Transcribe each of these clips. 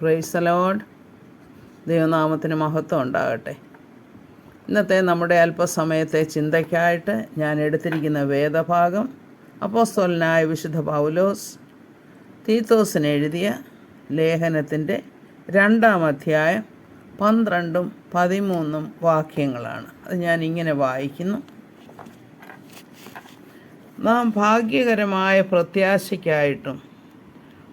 Praise the Lord. ദൈവനാമത്തിന് മഹത്വം ഉണ്ടാകട്ടെ. ഇന്നത്തെ നമ്മുടെ അല്പസമയത്തെ ചിന്തയ്ക്കായിട്ട് ഞാൻ എടുത്തിരിക്കുന്ന വേദഭാഗം അപ്പോസ്തലനായ വിശുദ്ധ പൗലോസ് തീത്തോസിന് എഴുതിയ ലേഖനത്തിൻ്റെ 2-ാം അധ്യായം 12-13 വാക്യങ്ങളാണ്. അത് ഞാൻ ഇങ്ങനെ വായിക്കുന്നു. നാം ഭാഗ്യകരമായ പ്രത്യാശയ്ക്കായിട്ടും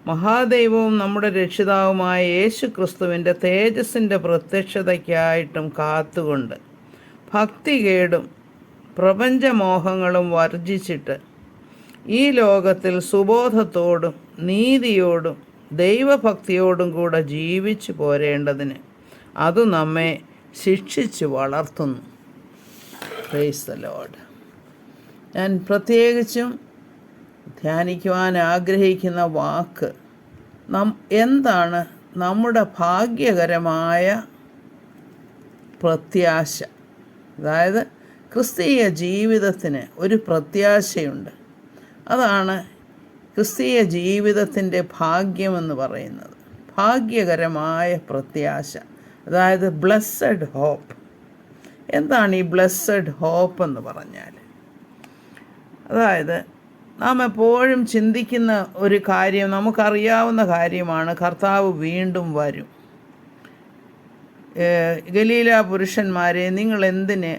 മഹാദൈവവും നമ്മുടെ രക്ഷിതാവുമായ യേശു ക്രിസ്തുവിൻ്റെ തേജസ്സിൻ്റെ പ്രത്യക്ഷതയ്ക്കായിട്ടും കാത്തുകൊണ്ട് ഭക്തികേടും പ്രപഞ്ചമോഹങ്ങളും വർജിച്ചിട്ട് ഈ ലോകത്തിൽ സുബോധത്തോടും നീതിയോടും ദൈവഭക്തിയോടും കൂടെ ജീവിച്ചു പോരേണ്ടതിന് അത് നമ്മെ ശിക്ഷിച്ചു വളർത്തുന്നു. Praise the Lord. ഞാൻ പ്രത്യേകിച്ചും ധ്യാനിക്കുവാൻ ആഗ്രഹിക്കുന്ന വാക്ക് എന്താണ് നമ്മുടെ ഭാഗ്യകരമായ പ്രത്യാശ. അതായത് ക്രിസ്തീയ ജീവിതത്തിന് ഒരു പ്രത്യാശയുണ്ട്. അതാണ് ക്രിസ്തീയ ജീവിതത്തിൻ്റെ ഭാഗ്യമെന്ന് പറയുന്നത്. ഭാഗ്യകരമായ പ്രത്യാശ, അതായത് ബ്ലെസ്സഡ് ഹോപ്പ്. എന്താണ് ഈ ബ്ലെസ്സഡ് ഹോപ്പ് എന്ന് പറഞ്ഞാൽ? അതായത് നാം എപ്പോഴും ചിന്തിക്കുന്ന ഒരു കാര്യം, നമുക്കറിയാവുന്ന കാര്യമാണ്, കർത്താവ് വീണ്ടും വരും. ഗലീല പുരുഷന്മാരെ, നിങ്ങൾ എന്തിന്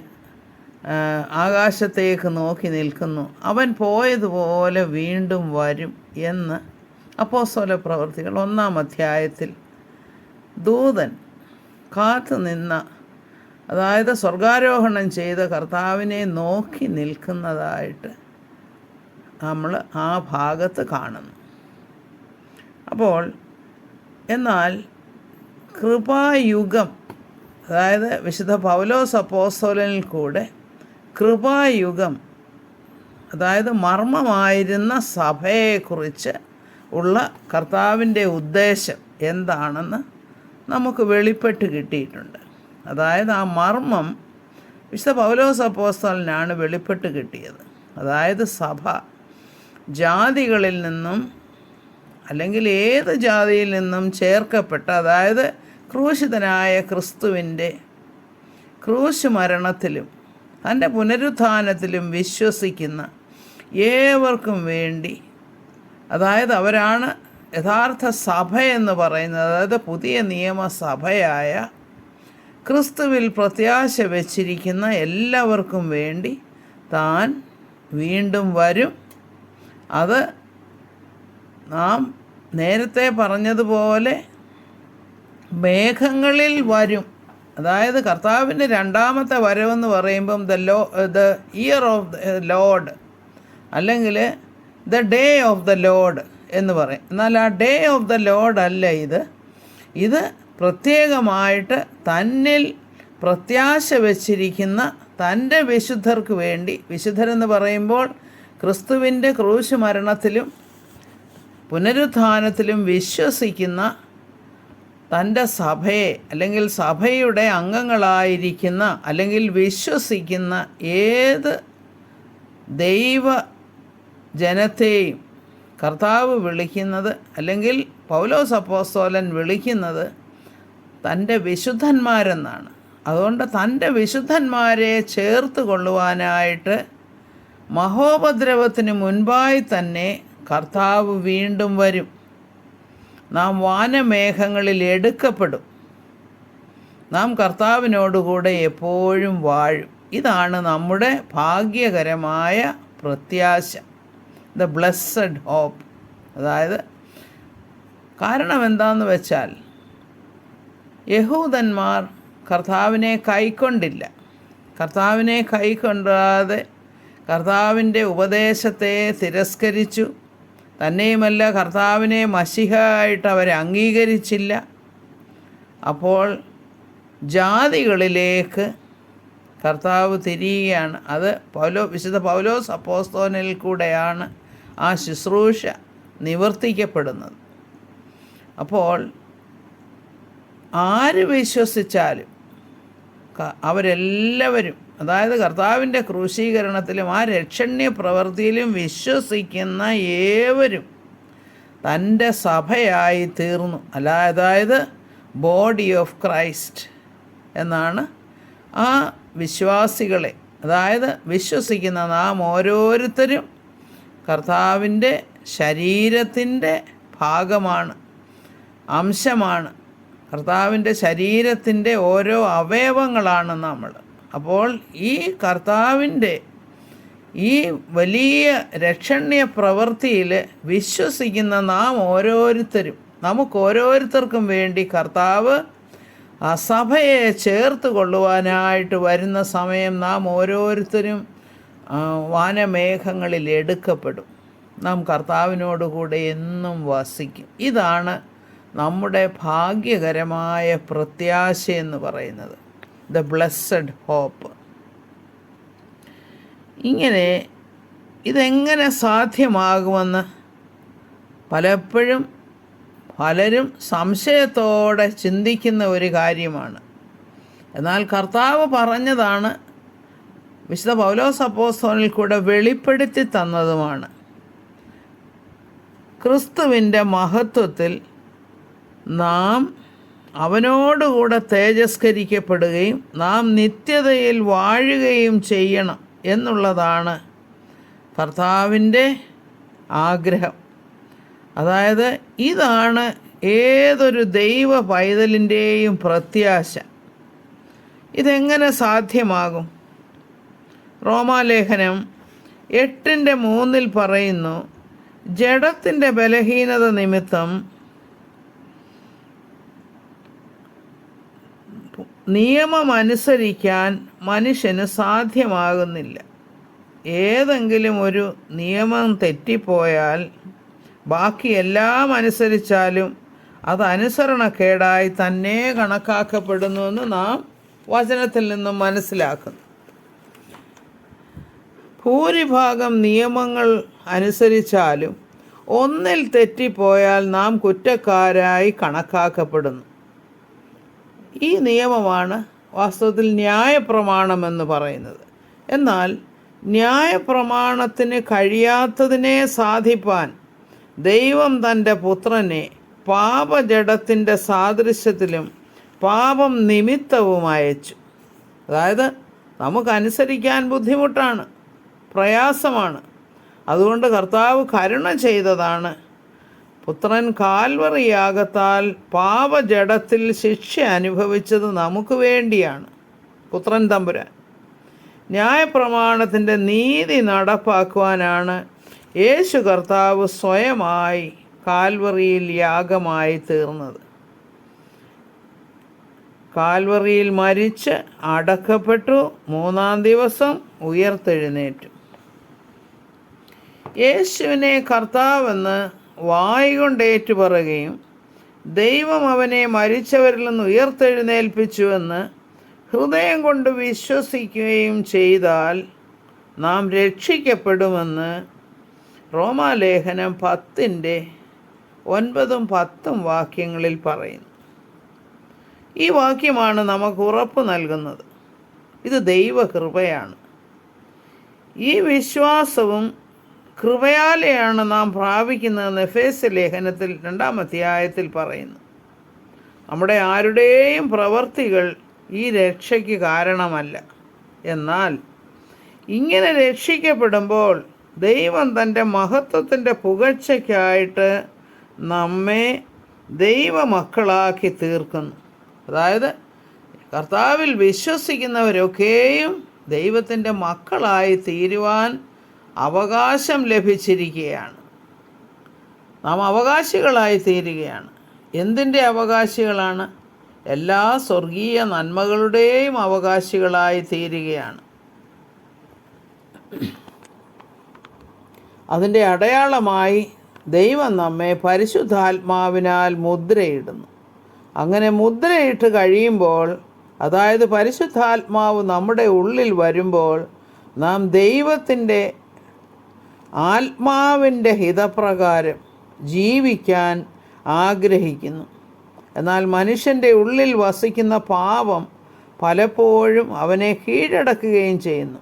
ആകാശത്തേക്ക് നോക്കി നിൽക്കുന്നു? അവൻ പോയതുപോലെ വീണ്ടും വരും എന്ന് അപ്പോസ്തല പ്രവൃത്തികൾ 1-ാം അധ്യായത്തിൽ ദൂതൻ കാത്തു നിന്ന, അതായത് സ്വർഗാരോഹണം ചെയ്ത കർത്താവിനെ നോക്കി നിൽക്കുന്നതായിട്ട് നമ്മൾ ആ ഭാഗത്ത് കാണുന്നു. അപ്പോൾ എന്നാൽ കൃപായുഗം, അതായത് വിശുദ്ധ പൗലോസ് അപ്പോസ്തലനിൽ കൂടെ കൃപായുഗം, അതായത് മർമ്മമായിരുന്ന സഭയെക്കുറിച്ച് ഉള്ള കർത്താവിൻ്റെ ഉദ്ദേശം എന്താണെന്ന് നമുക്ക് വെളിപ്പെട്ട് കിട്ടിയിട്ടുണ്ട്. അതായത് ആ മർമ്മം വിശുദ്ധ പൗലോസ് അപ്പോസ്തലനാണ് വെളിപ്പെട്ട് കിട്ടിയത്. അതായത് സഭ ജാതികളിൽ നിന്നും, അല്ലെങ്കിൽ ഏത് ജാതിയിൽ നിന്നും ചേർക്കപ്പെട്ട, അതായത് ക്രൂശിതനായ ക്രിസ്തുവിൻ്റെ ക്രൂശ് മരണത്തിലും തൻ്റെ പുനരുത്ഥാനത്തിലും വിശ്വസിക്കുന്ന ഏവർക്കും വേണ്ടി, അതായത് അവരാണ് യഥാർത്ഥ സഭ എന്ന് പറയുന്നത്. അതായത് പുതിയ നിയമസഭയായ ക്രിസ്തുവിൽ പ്രത്യാശ വച്ചിരിക്കുന്ന എല്ലാവർക്കും വേണ്ടി താൻ വീണ്ടും വരും. അത് നാം നേരത്തെ പറഞ്ഞതുപോലെ മേഘങ്ങളിൽ വരും. അതായത് കർത്താവിൻ്റെ 2-ാമത്തെ വരവെന്ന് പറയുമ്പം the year of the Lord, അല്ലെങ്കിൽ the day of the Lord എന്ന് പറയും. എന്നാൽ ആ ഡേ ഓഫ് ദ ലോഡ് അല്ല ഇത് പ്രത്യേകമായിട്ട് തന്നിൽ പ്രത്യാശ വച്ചിരിക്കുന്ന തൻ്റെ വിശുദ്ധർക്ക് വേണ്ടി, വിശുദ്ധരെന്ന് പറയുമ്പോൾ ക്രിസ്തുവിൻ്റെ ക്രൂശ് മരണത്തിലും പുനരുത്ഥാനത്തിലും വിശ്വസിക്കുന്ന തൻ്റെ സഭയെ, അല്ലെങ്കിൽ സഭയുടെ അംഗങ്ങളായിരിക്കുന്ന, അല്ലെങ്കിൽ വിശ്വസിക്കുന്ന ഏത് ദൈവ ജനത്തെയും കർത്താവ് വിളിക്കുന്നത്, അല്ലെങ്കിൽ പൗലോസ് അപ്പോസ്തലൻ വിളിക്കുന്നത് തൻ്റെ വിശുദ്ധന്മാരെന്നാണ്. അതുകൊണ്ട് തൻ്റെ വിശുദ്ധന്മാരെ ചേർത്ത് കൊള്ളുവാനായിട്ട് മഹോപദ്രവത്തിന് മുൻപായി തന്നെ കർത്താവ് വീണ്ടും വരും. നാം വാനമേഘങ്ങളിൽ എടുക്കപ്പെടും. നാം കർത്താവിനോടുകൂടെ എപ്പോഴും വാഴും. ഇതാണ് നമ്മുടെ ഭാഗ്യകരമായ പ്രത്യാശ, ദ ബ്ലെസ്സഡ് ഹോപ്പ്. അതായത് കാരണം എന്താണെന്ന് വെച്ചാൽ, യഹൂദന്മാർ കർത്താവിനെ കൈക്കൊണ്ടില്ല. കർത്താവിനെ കൈക്കൊണ്ടാതെ കർത്താവിൻ്റെ ഉപദേശത്തെ തിരസ്കരിച്ചു. തന്നെയുമല്ല, കർത്താവിനെ മശിഹയായിട്ട് അവർ അംഗീകരിച്ചില്ല. അപ്പോൾ ജാതികളിലേക്ക് കർത്താവ് തിരിയുകയാണ്. അത് വിശുദ്ധ പൗലോസ് അപ്പോസ്തലനിൽ കൂടെയാണ് ആ ശുശ്രൂഷ നിവർത്തിക്കപ്പെടുന്നത്. അപ്പോൾ ആര് വിശ്വസിച്ചാലും അവരെല്ലാവരും, അതായത് കർത്താവിൻ്റെ ക്രൂശീകരണത്തിലും ആ രക്ഷണ്യ പ്രവൃത്തിയിലും വിശ്വസിക്കുന്ന ഏവരും തൻ്റെ സഭയായി തീർന്നു. അതായത് ബോഡി ഓഫ് ക്രൈസ്റ്റ് എന്നാണ് ആ വിശ്വാസികളെ, അതായത് വിശ്വസിക്കുന്ന നാം ഓരോരുത്തരും കർത്താവിൻ്റെ ശരീരത്തിൻ്റെ ഭാഗമാണ്, അംശമാണ്. കർത്താവിൻ്റെ ശരീരത്തിൻ്റെ ഓരോ അവയവങ്ങളാണ് നമ്മൾ. അപ്പോൾ ഈ കർത്താവിൻ്റെ ഈ വലിയ രക്ഷണ്യ പ്രവൃത്തിയിൽ വിശ്വസിക്കുന്ന നാം ഓരോരുത്തരും, നമുക്ക് ഓരോരുത്തർക്കും വേണ്ടി കർത്താവ് ആ സഭയെ ചേർത്ത് കൊള്ളുവാനായിട്ട് വരുന്ന സമയം നാം ഓരോരുത്തരും വാനമേഘങ്ങളിൽ എടുക്കപ്പെടും. നാം കർത്താവിനോടുകൂടെ എന്നും വസിക്കും. ഇതാണ് നമ്മുടെ ഭാഗ്യകരമായ പ്രത്യാശ എന്ന് പറയുന്നത്, ദ ബ്ലെസ്സഡ് ഹോപ്പ്. ഇങ്ങനെ ഇതെങ്ങനെ സാധ്യമാകുമെന്ന് പലരും സംശയത്തോടെ ചിന്തിക്കുന്ന ഒരു കാര്യമാണ്. എന്നാൽ കർത്താവ് പറഞ്ഞതാണ്, വിശുദ്ധ പൗലോസ് അപ്പോസ്തലനിൽ കൂടെ വെളിപ്പെടുത്തി തന്നതുമാണ്. ക്രിസ്തുവിൻ്റെ മഹത്വത്തിൽ നാം അവനോടുകൂടെ തേജസ്കരിക്കപ്പെടുകയും നാം നിത്യതയിൽ വാഴുകയും ചെയ്യണം എന്നുള്ളതാണ് കർത്താവിൻ്റെ ആഗ്രഹം. അതായത് ഇതാണ് ഏതൊരു ദൈവ പൈതലിൻ്റെയും പ്രത്യാശ. ഇതെങ്ങനെ സാധ്യമാകും? റോമാലേഖനം 8:3 പറയുന്നു, ജഡത്തിൻ്റെ ബലഹീനത നിമിത്തം നിയമമനുസരിക്കാൻ മനുഷ്യന് സാധ്യമാകുന്നില്ല. ഏതെങ്കിലും ഒരു നിയമം തെറ്റിപ്പോയാൽ ബാക്കി എല്ലാം അനുസരിച്ചാലും അത് അനുസരണക്കേടായി തന്നെ കണക്കാക്കപ്പെടുന്നുവെന്ന് നാം വചനത്തിൽ നിന്നും മനസ്സിലാക്കുന്നു. ഭൂരിഭാഗം നിയമങ്ങൾ അനുസരിച്ചാലും ഒന്നിൽ തെറ്റിപ്പോയാൽ നാം കുറ്റക്കാരായി കണക്കാക്കപ്പെടുന്നു. ഈ നിയമമാണ് വാസ്തവത്തിൽ ന്യായപ്രമാണമെന്ന് പറയുന്നത്. എന്നാൽ ന്യായപ്രമാണത്തിന് കഴിയാത്തതിനെ സാധിപ്പാൻ ദൈവം തൻ്റെ പുത്രനെ പാപജഡത്തിൻ്റെ സാദൃശ്യത്തിലും പാപം നിമിത്തവും അയച്ചു. അതായത് നമുക്കനുസരിക്കാൻ ബുദ്ധിമുട്ടാണ്, പ്രയാസമാണ്. അതുകൊണ്ട് കർത്താവ് കരുണ ചെയ്തതാണ്. പുത്രൻ കാൽവറി യാഗത്താൽ പാപജഡത്തിൽ ശിക്ഷ അനുഭവിച്ചത് നമുക്ക് വേണ്ടിയാണ്. പുത്രൻ തമ്പുരാൻ ന്യായപ്രമാണത്തിൻ്റെ നീതി നടപ്പാക്കുവാനാണ് യേശു കർത്താവ് സ്വയമായി കാൽവറിയിൽ യാഗമായി തീർന്നത്. കാൽവറിയിൽ മരിച്ച് അടക്കപ്പെട്ടു, 3-ാം ദിവസം ഉയർത്തെഴുന്നേറ്റു. യേശുവിനെ കർത്താവെന്ന് വായ്കൊണ്ട് ഏറ്റുപറയുകയും ദൈവം അവനെ മരിച്ചവരിൽ നിന്ന് ഉയർത്തെഴുന്നേൽപ്പിച്ചുവെന്ന് ഹൃദയം കൊണ്ട് വിശ്വസിക്കുകയും ചെയ്താൽ നാം രക്ഷിക്കപ്പെടുമെന്ന് റോമാലേഖനം 10:9-10 വാക്യങ്ങളിൽ പറയുന്നു. ഈ വാക്യമാണ് നമുക്ക് ഉറപ്പ് നൽകുന്നത്. ഇത് ദൈവകൃപയാണ്. ഈ വിശ്വാസവും കൃപയാലെയാണ് നാം പ്രാപിക്കുന്നതെന്ന് എഫേസ്യ ലേഖനത്തിൽ 2-ാം അധ്യായത്തിൽ പറയുന്നു. നമ്മുടെ ആരുടെയും പ്രവൃത്തികൾ ഈ രക്ഷയ്ക്ക് കാരണമല്ല. എന്നാൽ ഇങ്ങനെ രക്ഷിക്കപ്പെടുമ്പോൾ ദൈവം തൻ്റെ മഹത്വത്തിൻ്റെ പുകഴ്ചയ്ക്കായിട്ട് നമ്മെ ദൈവമക്കളാക്കി തീർക്കുന്നു. അതായത് കർത്താവിൽ വിശ്വസിക്കുന്നവരൊക്കെയും ദൈവത്തിൻ്റെ മക്കളായി തീരുവാൻ അവകാശം ലഭിച്ചിരിക്കുകയാണ്. നാം അവകാശികളായി തീരുകയാണ്. എന്തിൻ്റെ അവകാശികളാണ്? എല്ലാ സ്വർഗീയ നന്മകളുടെയും അവകാശികളായി തീരുകയാണ്. അതിൻ്റെ അടയാളമായി ദൈവം നമ്മെ പരിശുദ്ധാത്മാവിനാൽ മുദ്രയിടുന്നു. അങ്ങനെ മുദ്രയിട്ട് കഴിയുമ്പോൾ, അതായത് പരിശുദ്ധാത്മാവ് നമ്മുടെ ഉള്ളിൽ വരുമ്പോൾ, നാം ദൈവത്തിൻ്റെ ആത്മാവിൻ്റെ ഹിതപ്രകാരം ജീവിക്കാൻ ആഗ്രഹിക്കുന്നു. എന്നാൽ മനുഷ്യൻ്റെ ഉള്ളിൽ വസിക്കുന്ന പാപം പലപ്പോഴും അവനെ കീഴടക്കുകയും ചെയ്യുന്നു.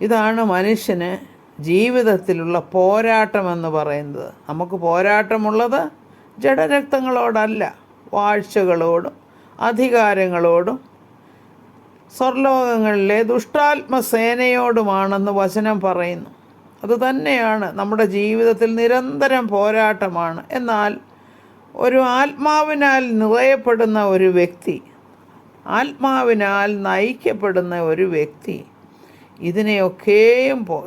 ഇതാണ് മനുഷ്യന് ജീവിതത്തിലുള്ള പോരാട്ടമെന്ന് പറയുന്നത്. നമുക്ക് പോരാട്ടമുള്ളത് ജഡരക്തങ്ങളോടല്ല, വാഴ്ചകളോടും അധികാരങ്ങളോടും സ്വർലോകങ്ങളിലെ ദുഷ്ടാത്മസേനയോടുമാണെന്ന് വചനം പറയുന്നു. അതുതന്നെയാണ് നമ്മുടെ ജീവിതത്തിൽ നിരന്തരം പോരാട്ടമാണ്. എന്നാൽ ഒരു ആത്മാവിനാൽ നിറയപ്പെടുന്ന ഒരു വ്യക്തി, ആത്മാവിനാൽ നയിക്കപ്പെടുന്ന ഒരു വ്യക്തി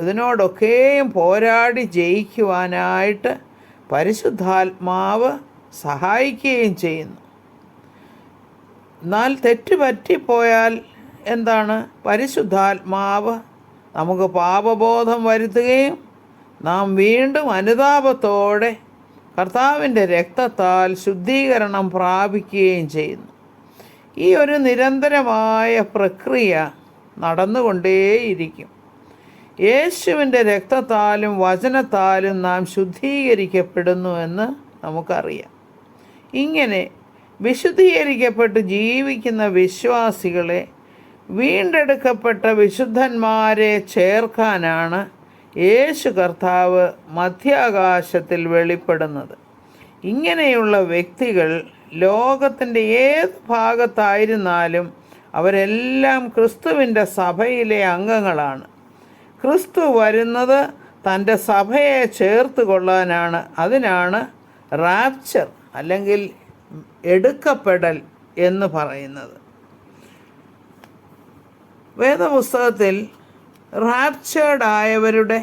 ഇതിനോടൊക്കെയും പോരാടി ജയിക്കുവാനായിട്ട് പരിശുദ്ധാത്മാവ് സഹായിക്കുകയും ചെയ്യുന്നു. എന്നാൽ തെറ്റുപറ്റിപ്പോയാൽ എന്താണ്? പരിശുദ്ധാത്മാവ് നമുക്ക് പാപബോധം വരുത്തുകയും നാം വീണ്ടും അനുതാപത്തോടെ കർത്താവിൻ്റെ രക്തത്താൽ ശുദ്ധീകരണം പ്രാപിക്കുകയും ചെയ്യുന്നു. ഈ ഒരു നിരന്തരമായ പ്രക്രിയ നടന്നുകൊണ്ടേയിരിക്കും. യേശുവിൻ്റെ രക്തത്താലും വചനത്താലും നാം ശുദ്ധീകരിക്കപ്പെടുന്നു എന്ന് നമുക്കറിയാം. ഇങ്ങനെ വിശുദ്ധീകരിക്കപ്പെട്ട് ജീവിക്കുന്ന വിശ്വാസികളെ വീണ്ടെടുക്കപ്പെട്ട വിശുദ്ധന്മാരെ ചേർക്കാനാണ് യേശു കർത്താവ് മധ്യാകാശത്തിൽ വെളിപ്പെടുന്നത്. ഇങ്ങനെയുള്ള വ്യക്തികൾ ലോകത്തിൻ്റെ ഏത് ഭാഗത്തായിരുന്നാലും അവരെല്ലാം ക്രിസ്തുവിൻ്റെ സഭയിലെ അംഗങ്ങളാണ്. ക്രിസ്തു വരുന്നത് തൻ്റെ സഭയെ ചേർത്ത് കൊള്ളാനാണ്. അതിനാണ് റാപ്ചർ അല്ലെങ്കിൽ എടുക്കപ്പെടൽ എന്ന് പറയുന്നത്. വേദപുസ്തകത്തിൽ റാപ്ചേർഡ് ആയവരുടെ,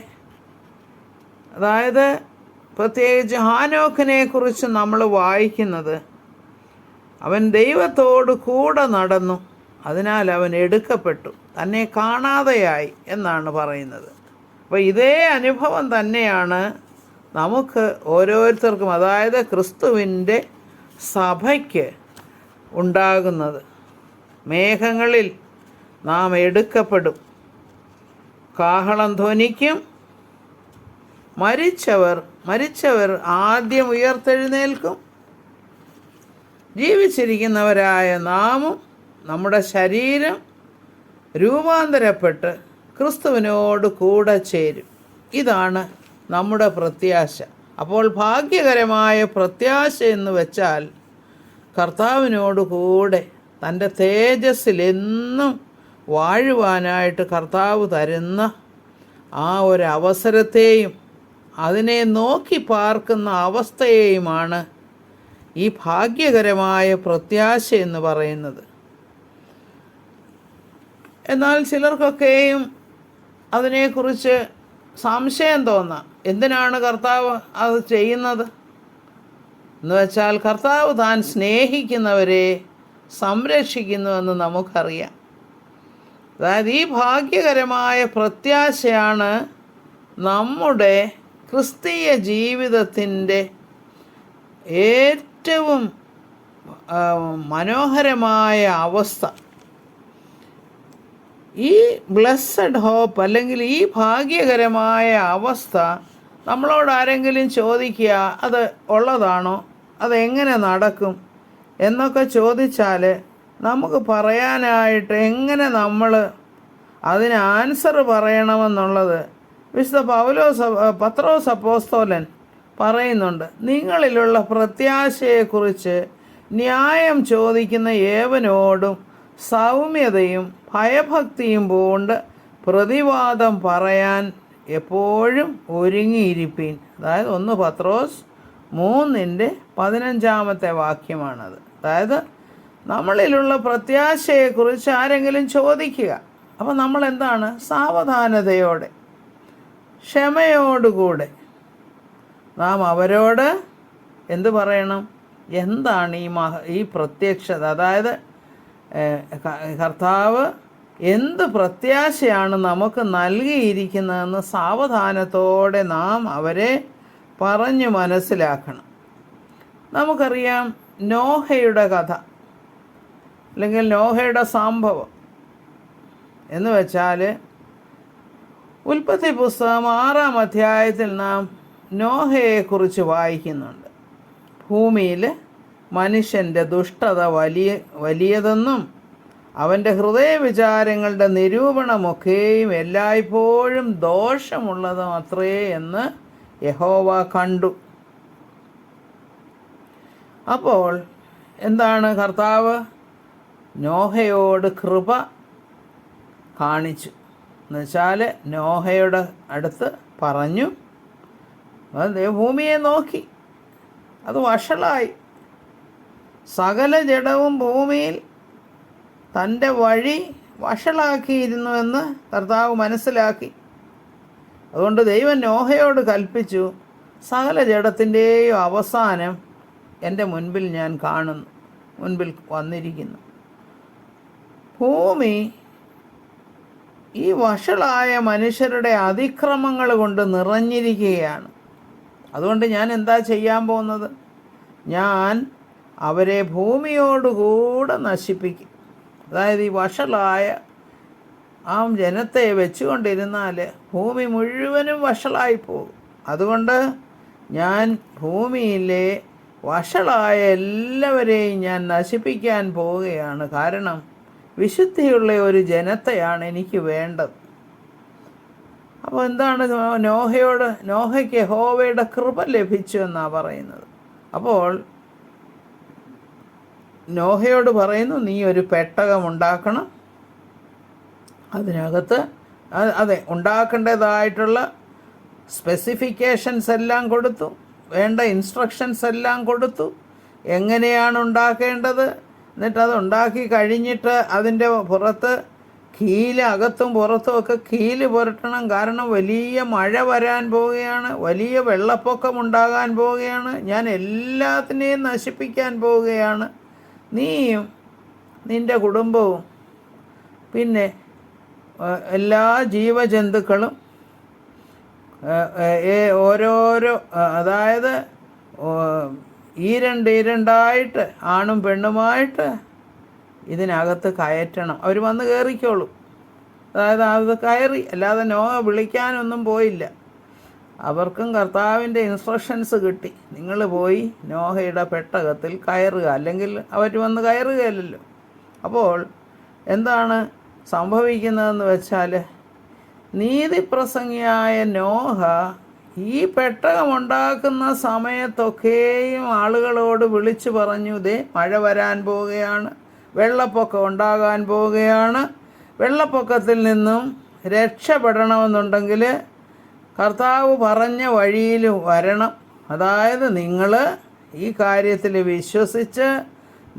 അതായത് പ്രത്യേകിച്ച് ഹാനോക്കിനെ കുറിച്ച് നമ്മൾ വായിക്കുന്നത്, അവൻ ദൈവത്തോട് കൂടെ നടന്നു, അതിനാൽ അവൻ എടുക്കപ്പെട്ടു, തന്നെ കാണാതെയായി എന്നാണ് പറയുന്നത്. അപ്പോൾ ഇതേ അനുഭവം തന്നെയാണ് നമുക്ക് ഓരോരുത്തർക്കും, അതായത് ക്രിസ്തുവിൻ്റെ സഭയ്ക്ക് ഉണ്ടാകുന്നത്. മേഘങ്ങളിൽ നാം എടുക്കപ്പെടും, കാഹളം ധ്വനിക്കും, മരിച്ചവർ ആദ്യം ഉയർത്തെഴുന്നേൽക്കും. ജീവിച്ചിരിക്കുന്നവരായ നാമും നമ്മുടെ ശരീരം രൂപാന്തരപ്പെട്ട് ക്രിസ്തുവിനോട് കൂടെ ചേരും. ഇതാണ് നമ്മുടെ പ്രത്യാശ. അപ്പോൾ ഭാഗ്യകരമായ പ്രത്യാശ എന്ന് വെച്ചാൽ കർത്താവിനോട് കൂടെ തൻ്റെ തേജസ്സിൽ എന്നും വാഴുവാനായിട്ട് കർത്താവ് തരുന്ന ആ ഒരു അവസരത്തെയും അതിനെ നോക്കി പാർക്കുന്ന അവസ്ഥയെയുമാണ് ഈ ഭാഗ്യകരമായ പ്രത്യാശ എന്ന് പറയുന്നത്. എന്നാൽ ചിലർക്കൊക്കെയും അതിനെക്കുറിച്ച് സംശയം തോന്നാം. എന്തിനാണ് കർത്താവ് അത് ചെയ്യുന്നത് എന്ന് വെച്ചാൽ, കർത്താവ് താൻ സ്നേഹിക്കുന്നവരെ സംരക്ഷിക്കുന്നുവെന്ന് നമുക്കറിയാം. അതായത് ഈ ഭാഗ്യകരമായ പ്രത്യാശയാണ് നമ്മുടെ ക്രിസ്തീയ ജീവിതത്തിൻ്റെ ഏറ്റവും മനോഹരമായ അവസ്ഥ. ഈ ബ്ലെസ്സഡ് ഹോപ്പ് അല്ലെങ്കിൽ ഈ ഭാഗ്യകരമായ അവസ്ഥ നമ്മളോട് ആരെങ്കിലും ചോദിക്കുക, അത് ഉള്ളതാണോ, അതെങ്ങനെ നടക്കും എന്നൊക്കെ ചോദിച്ചാൽ നമുക്ക് പറയാനായിട്ട് എങ്ങനെ നമ്മൾ അതിന് ആൻസർ പറയണമെന്നുള്ളത് വിശുദ്ധ പത്രോസ് അപ്പോസ്തലൻ പറയുന്നുണ്ട്. നിങ്ങളിലുള്ള പ്രത്യാശയെക്കുറിച്ച് ന്യായം ചോദിക്കുന്ന ഏവനോടും സൗമ്യതയും ഭയഭക്തിയും പൂണ്ട് പ്രതിവാദം പറയാൻ എപ്പോഴും ഒരുങ്ങിയിരിപ്പീൻ. അതായത് 1 പത്രോസ് 3:15 വാക്യമാണത്. അതായത് നമ്മളിലുള്ള പ്രത്യാശയെക്കുറിച്ച് ആരെങ്കിലും ചോദിക്കുക, അപ്പോൾ നമ്മൾ എന്താണ്? സാവധാനതയോടെ, ക്ഷമയോടുകൂടെ നാം അവരോട് എന്ത് പറയണം? എന്താണ് ഈ പ്രത്യക്ഷത, അതായത് കർത്താവ് എന്ത് പ്രത്യാശയാണ് നമുക്ക് നൽകിയിരിക്കുന്നതെന്ന് സാവധാനത്തോടെ നാം അവരെ പറഞ്ഞു മനസ്സിലാക്കണം. നമുക്കറിയാം നോഹയുടെ കഥ അല്ലെങ്കിൽ നോഹയുടെ സംഭവം എന്ന് വെച്ചാൽ, ഉൽപ്പത്തി പുസ്തകം 6-ാം അധ്യായത്തിൽ നാം നോഹയെക്കുറിച്ച് വായിക്കുന്നുണ്ട്. ഭൂമിയിൽ മനുഷ്യൻ്റെ ദുഷ്ടത വലിയതെന്നും അവൻ്റെ ഹൃദയവിചാരങ്ങളുടെ നിരൂപണമൊക്കെയും എല്ലായ്പ്പോഴും ദോഷമുള്ളതും അത്രേ എന്ന് യഹോവ കണ്ടു. അപ്പോൾ എന്താണ് കർത്താവ് നോഹയോട് കൃപ കാണിച്ചു എന്നുവെച്ചാൽ നോഹയുടെ അടുത്ത് പറഞ്ഞു, ഭൂമിയെ നോക്കി, അത് വഷളായി. സകല ജഡവും ഭൂമിയിൽ തൻ്റെ വഴി വഷളാക്കിയിരുന്നുവെന്ന് കർത്താവ് മനസ്സിലാക്കി. അതുകൊണ്ട് ദൈവം നോഹയോട് കൽപ്പിച്ചു, സകല ജഡത്തിൻ്റെയും അവസാനം എൻ്റെ മുൻപിൽ ഞാൻ കാണുന്നു, മുൻപിൽ വന്നിരിക്കുന്നു. ഭൂമി ഈ വഷളായ മനുഷ്യരുടെ അതിക്രമങ്ങൾ കൊണ്ട് നിറഞ്ഞിരിക്കുകയാണ്. അതുകൊണ്ട് ഞാൻ എന്താ ചെയ്യാൻ പോകുന്നത്? ഞാൻ അവരെ ഭൂമിയോടുകൂടെ നശിപ്പിക്കും. അതായത് ഈ വഷളായ ആ ജനത്തെ വെച്ചുകൊണ്ടിരുന്നാൽ ഭൂമി മുഴുവനും വഷളായി പോകും. അതുകൊണ്ട് ഞാൻ ഭൂമിയിലെ വഷളായ എല്ലാവരെയും ഞാൻ നശിപ്പിക്കാൻ പോവുകയാണ്. കാരണം വിശുദ്ധിയുള്ള ഒരു ജനത്തെയാണ് എനിക്ക് വേണ്ടത്. അപ്പോൾ എന്താണ് നോഹയ്ക്ക് യഹോവയുടെ കൃപ ലഭിച്ചു എന്നാണ് പറയുന്നത്. അപ്പോൾ നോഹയോട് പറയുന്നു, നീ ഒരു പെട്ടകം ഉണ്ടാക്കണം. അതിനകത്ത് ഉണ്ടാക്കേണ്ടതായിട്ടുള്ള സ്പെസിഫിക്കേഷൻസ് എല്ലാം കൊടുത്തു, വേണ്ട ഇൻസ്ട്രക്ഷൻസ് എല്ലാം കൊടുത്തു, എങ്ങനെയാണ് ഉണ്ടാക്കേണ്ടത്. എന്നിട്ട് അത് ഉണ്ടാക്കി കഴിഞ്ഞിട്ട് അതിൻ്റെ പുറത്ത് അകത്തും പുറത്തും ഒക്കെ കീല് പുരട്ടണം. കാരണം വലിയ മഴ വരാൻ പോവുകയാണ്, വലിയ വെള്ളപ്പൊക്കം ഉണ്ടാകാൻ പോവുകയാണ്, ഞാൻ എല്ലാത്തിനെയും നശിപ്പിക്കാൻ പോവുകയാണ്. നീയും നിൻ്റെ കുടുംബവും പിന്നെ എല്ലാ ജീവജന്തുക്കളും ഓരോരോ, അതായത് ഈരണ്ടായിട്ട് ആണും പെണ്ണുമായിട്ട് ഇതിനകത്ത് കയറ്റണം. അവർ വന്ന് കയറിക്കോളും. അതായത് അത് കയറി, അല്ലാതെ നോഹ വിളിക്കാനൊന്നും പോയില്ല. അവർക്കും കർത്താവിൻ്റെ ഇൻസ്ട്രക്ഷൻസ് കിട്ടി, നിങ്ങൾ പോയി നോഹയുടെ പെട്ടകത്തിൽ കയറുക, അല്ലെങ്കിൽ അവർ വന്ന് കയറുകയല്ലോ. അപ്പോൾ എന്താണ് സംഭവിക്കുന്നതെന്ന് വെച്ചാൽ, നീതിപ്രസംഗിയായ നോഹ ഈ പെട്ടകമുണ്ടാക്കുന്ന സമയത്തൊക്കെയും ആളുകളോട് വിളിച്ചു പറഞ്ഞു, ദേ മഴ വരാൻ പോവുകയാണ്, വെള്ളപ്പൊക്കം ഉണ്ടാകാൻ പോവുകയാണ്, വെള്ളപ്പൊക്കത്തിൽ നിന്നും രക്ഷപ്പെടണമെന്നുണ്ടെങ്കിൽ കർത്താവ് പറഞ്ഞ വഴിയിൽ വരണം. അതായത് നിങ്ങൾ ഈ കാര്യത്തിൽ വിശ്വസിച്ച്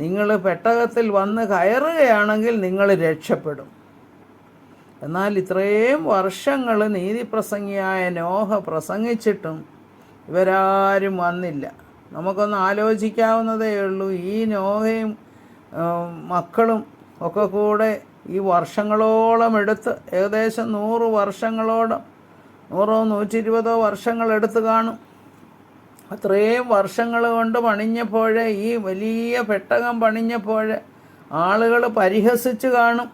നിങ്ങൾ പെട്ടകത്തിൽ വന്ന് കയറുകയാണെങ്കിൽ നിങ്ങൾ രക്ഷപ്പെടും. എന്നാൽ ഇത്രയും വർഷങ്ങൾ നീതിപ്രസംഗിയായ നോഹ പ്രസംഗിച്ചിട്ടും ഇവരാരും വന്നില്ല. നമുക്കൊന്ന് ആലോചിക്കാവുന്നതേ ഉള്ളൂ. ഈ നോഹയും മക്കളും ഒക്കെ കൂടെ ഈ വർഷങ്ങളോളം എടുത്ത്, ഏകദേശം 100 വർഷങ്ങളോളം, 100-120 വർഷങ്ങളെടുത്ത് കാണും. അത്രയും വർഷങ്ങൾ കൊണ്ട് പണിഞ്ഞപ്പോൾ, ഈ വലിയ പെട്ടകം പണിഞ്ഞപ്പോൾ ആളുകൾ പരിഹസിച്ച് കാണും.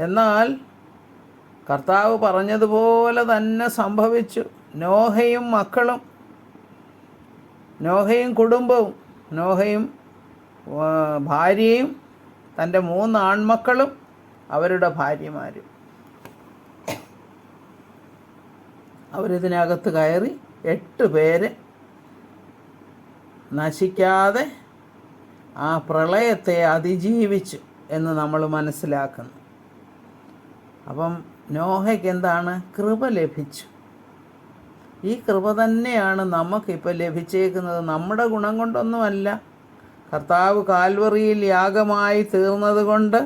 എന്നാൽ കർത്താവ് പറഞ്ഞതുപോലെ തന്നെ സംഭവിച്ചു. നോഹയും മക്കളും, നോഹയും കുടുംബവും, നോഹയും ഭാര്യയും തൻ്റെ 3 ആൺമക്കളും അവരുടെ ഭാര്യമാരും അവരിതിനകത്ത് കയറി 8 പേര് നശിക്കാതെ ആ പ്രളയത്തെ അതിജീവിച്ചു എന്ന് നമ്മൾ മനസ്സിലാക്കുന്നു. അപ്പം നോഹയ്ക്ക് എന്താണ്? കൃപ ലഭിച്ചു. ഈ കൃപ തന്നെയാണ് നമുക്കിപ്പോൾ ലഭിച്ചേക്കുന്നത്. നമ്മുടെ ഗുണം കൊണ്ടൊന്നുമല്ല. കർത്താവ് കാൽവറിയിൽ യാഗമായി തീർന്നത് കൊണ്ട്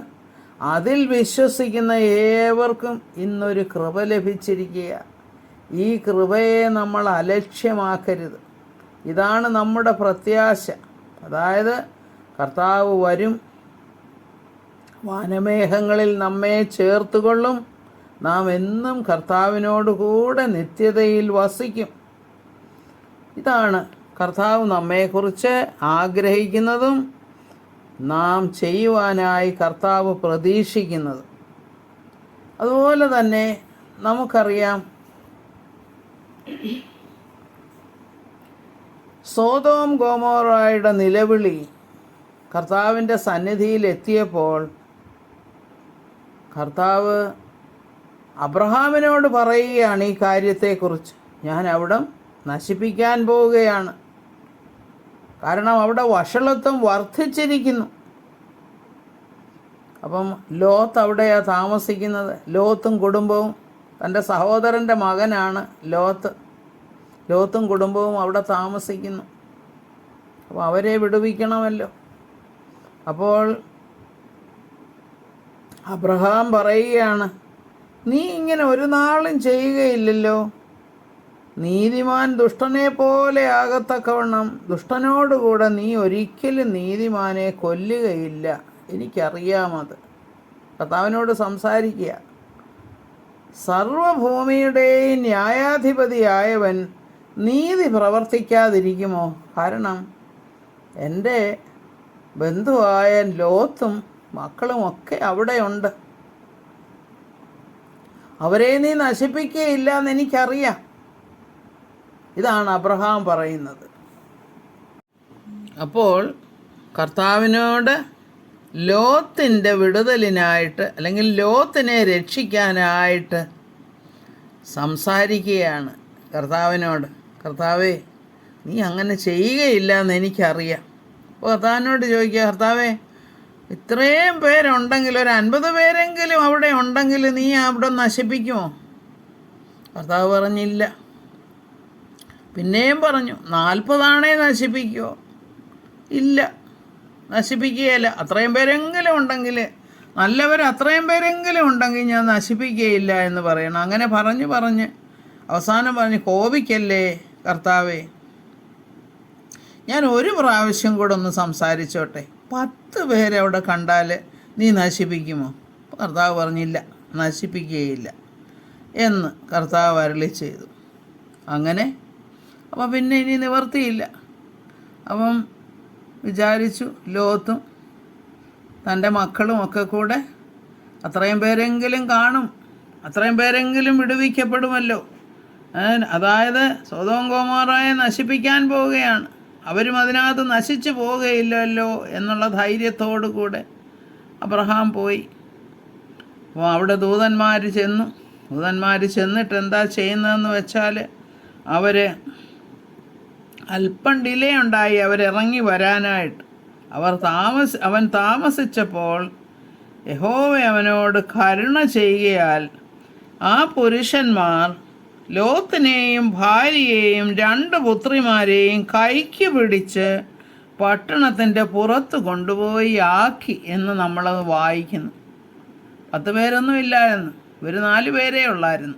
അതിൽ വിശ്വസിക്കുന്ന ഏവർക്കും ഇന്നൊരു കൃപ ലഭിച്ചിരിക്കുക. ഈ കൃപയെ നമ്മൾ അലക്ഷ്യമാക്കരുത്. ഇതാണ് നമ്മുടെ പ്രത്യാശ. അതായത് കർത്താവ് വരും, വാനമേഘങ്ങളിൽ നമ്മെ ചേർത്തുകൊള്ളും, നാം എന്നും കർത്താവിനോട് കൂടെ നിത്യതയിൽ വസിക്കും. ഇതാണ് കർത്താവ് നമ്മെക്കുറിച്ച് ആഗ്രഹിക്കുന്നതും നാം ചെയ്യുവാനായി കർത്താവ് പ്രതീക്ഷിക്കുന്നതും. അതുപോലെ തന്നെ നമുക്കറിയാം, സോദോം ഗൊമോറയുടെ നിലവിളി കർത്താവിൻ്റെ സന്നിധിയിൽ എത്തിയപ്പോൾ കർത്താവ് അബ്രഹാമിനോട് പറയുകയാണ് ഈ കാര്യത്തെക്കുറിച്ച്. ഞാൻ അവിടം നശിപ്പിക്കാൻ പോവുകയാണ്. കാരണം അവിടെ വഷളത്വം വർദ്ധിച്ചിരിക്കുന്നു. അപ്പം ലോത്ത് അവിടെയാണ് താമസിക്കുന്നത്. ലോത്തും കുടുംബവും, തൻ്റെ സഹോദരൻ്റെ മകനാണ് ലോത്ത്. ലോത്തും കുടുംബവും അവിടെ താമസിക്കുന്നു. അപ്പോൾ അവരെ വിടുവിക്കണമല്ലോ. അപ്പോൾ അബ്രഹാം പറയുകയാണ്, നീ ഇങ്ങനെ ഒരു നാളും ചെയ്യുകയില്ലല്ലോ. നീതിമാൻ ദുഷ്ടനെ പോലെ ആകത്തക്കവണ്ണം ദുഷ്ടനോടുകൂടെ നീ ഒരിക്കലും നീതിമാനെ കൊല്ലുകയില്ല. എനിക്കറിയാമത്. കർത്താവിനോട് സംസാരിക്കുക. സർവഭൂമിയുടെയും ന്യായാധിപതിയായവൻ നീതി പ്രവർത്തിക്കാതിരിക്കുമോ? കാരണം എൻ്റെ ബന്ധുവായ ലോത്തും മക്കളുമൊക്കെ അവിടെയുണ്ട്. അവരെ നീ നശിപ്പിക്കുകയില്ല എന്ന് എനിക്കറിയാം. ഇതാണ് അബ്രഹാം പറയുന്നത്. അപ്പോൾ കർത്താവിനോട് ലോത്തിൻ്റെ വിടുതലിനായിട്ട്, അല്ലെങ്കിൽ ലോത്തിനെ രക്ഷിക്കാനായിട്ട് സംസാരിക്കുകയാണ് കർത്താവിനോട്. കർത്താവേ, നീ അങ്ങനെ ചെയ്യുകയില്ല എന്ന് എനിക്കറിയാം. അപ്പോൾ കർത്താവിനോട് ചോദിക്കുക, കർത്താവേ, ഇത്രയും പേരുണ്ടെങ്കിൽ ഒരു 50 പേരെങ്കിലും അവിടെ ഉണ്ടെങ്കിൽ നീ അവിടെ നശിപ്പിക്കുമോ? കർത്താവ് പറഞ്ഞില്ല. പിന്നെയും പറഞ്ഞു, 40 നശിപ്പിക്കുമോ? ഇല്ല, നശിപ്പിക്കുകയില്ല. അത്രയും പേരെങ്കിലും ഉണ്ടെങ്കിൽ, നല്ലവർ അത്രയും പേരെങ്കിലും ഉണ്ടെങ്കിൽ ഞാൻ നശിപ്പിക്കുകയില്ല എന്ന് പറയണം. അങ്ങനെ പറഞ്ഞ് അവസാനം പറഞ്ഞ്, കോപിക്കല്ലേ കർത്താവേ, ഞാൻ ഒരു പ്രാവശ്യം കൂടെ ഒന്ന് സംസാരിച്ചോട്ടെ. 10 പേരെ അവിടെ കണ്ടാൽ നീ നശിപ്പിക്കുമോ? കർത്താവ് പറഞ്ഞില്ല, നശിപ്പിക്കുകയില്ല എന്ന് കർത്താവ് അരുളി ചെയ്തു. അങ്ങനെ അപ്പം പിന്നെ ഇനി നിവർത്തിയില്ല. അപ്പം വിചാരിച്ചു, ലോത്തും തൻ്റെ മക്കളും ഒക്കെ കൂടെ അത്രയും പേരെങ്കിലും കാണും, അത്രയും പേരെങ്കിലും വിടുവിക്കപ്പെടുമല്ലോ. അതായത് സൊദോം ഗൊമോറയെ നശിപ്പിക്കാൻ പോവുകയാണ്, അവരും അതിനകത്ത് നശിച്ചു പോവുകയില്ലല്ലോ എന്നുള്ള ധൈര്യത്തോടു കൂടെ അബ്രഹാം പോയി. അപ്പോൾ അവിടെ ദൂതന്മാർ ചെന്നിട്ട് എന്താ ചെയ്യുന്നതെന്ന് വെച്ചാൽ, അല്പം ഡിലേ ഉണ്ടായി അവരിറങ്ങി വരാനായിട്ട്. അവൻ താമസിച്ചപ്പോൾ യഹോവ അവനോട് കരുണ ചെയ്യുകയാൽ ആ പുരുഷന്മാർ ലോത്തിനെയും ഭാര്യയെയും 2 പുത്രിമാരെയും കൈക്ക് പിടിച്ച് പട്ടണത്തിൻ്റെ പുറത്ത് കൊണ്ടുപോയി ആക്കി എന്ന് നമ്മളത് വായിക്കുന്നു. 10 പേരൊന്നും ഇല്ലായിരുന്നു, ഇവർ 4 പേരേ ഉള്ളായിരുന്നു.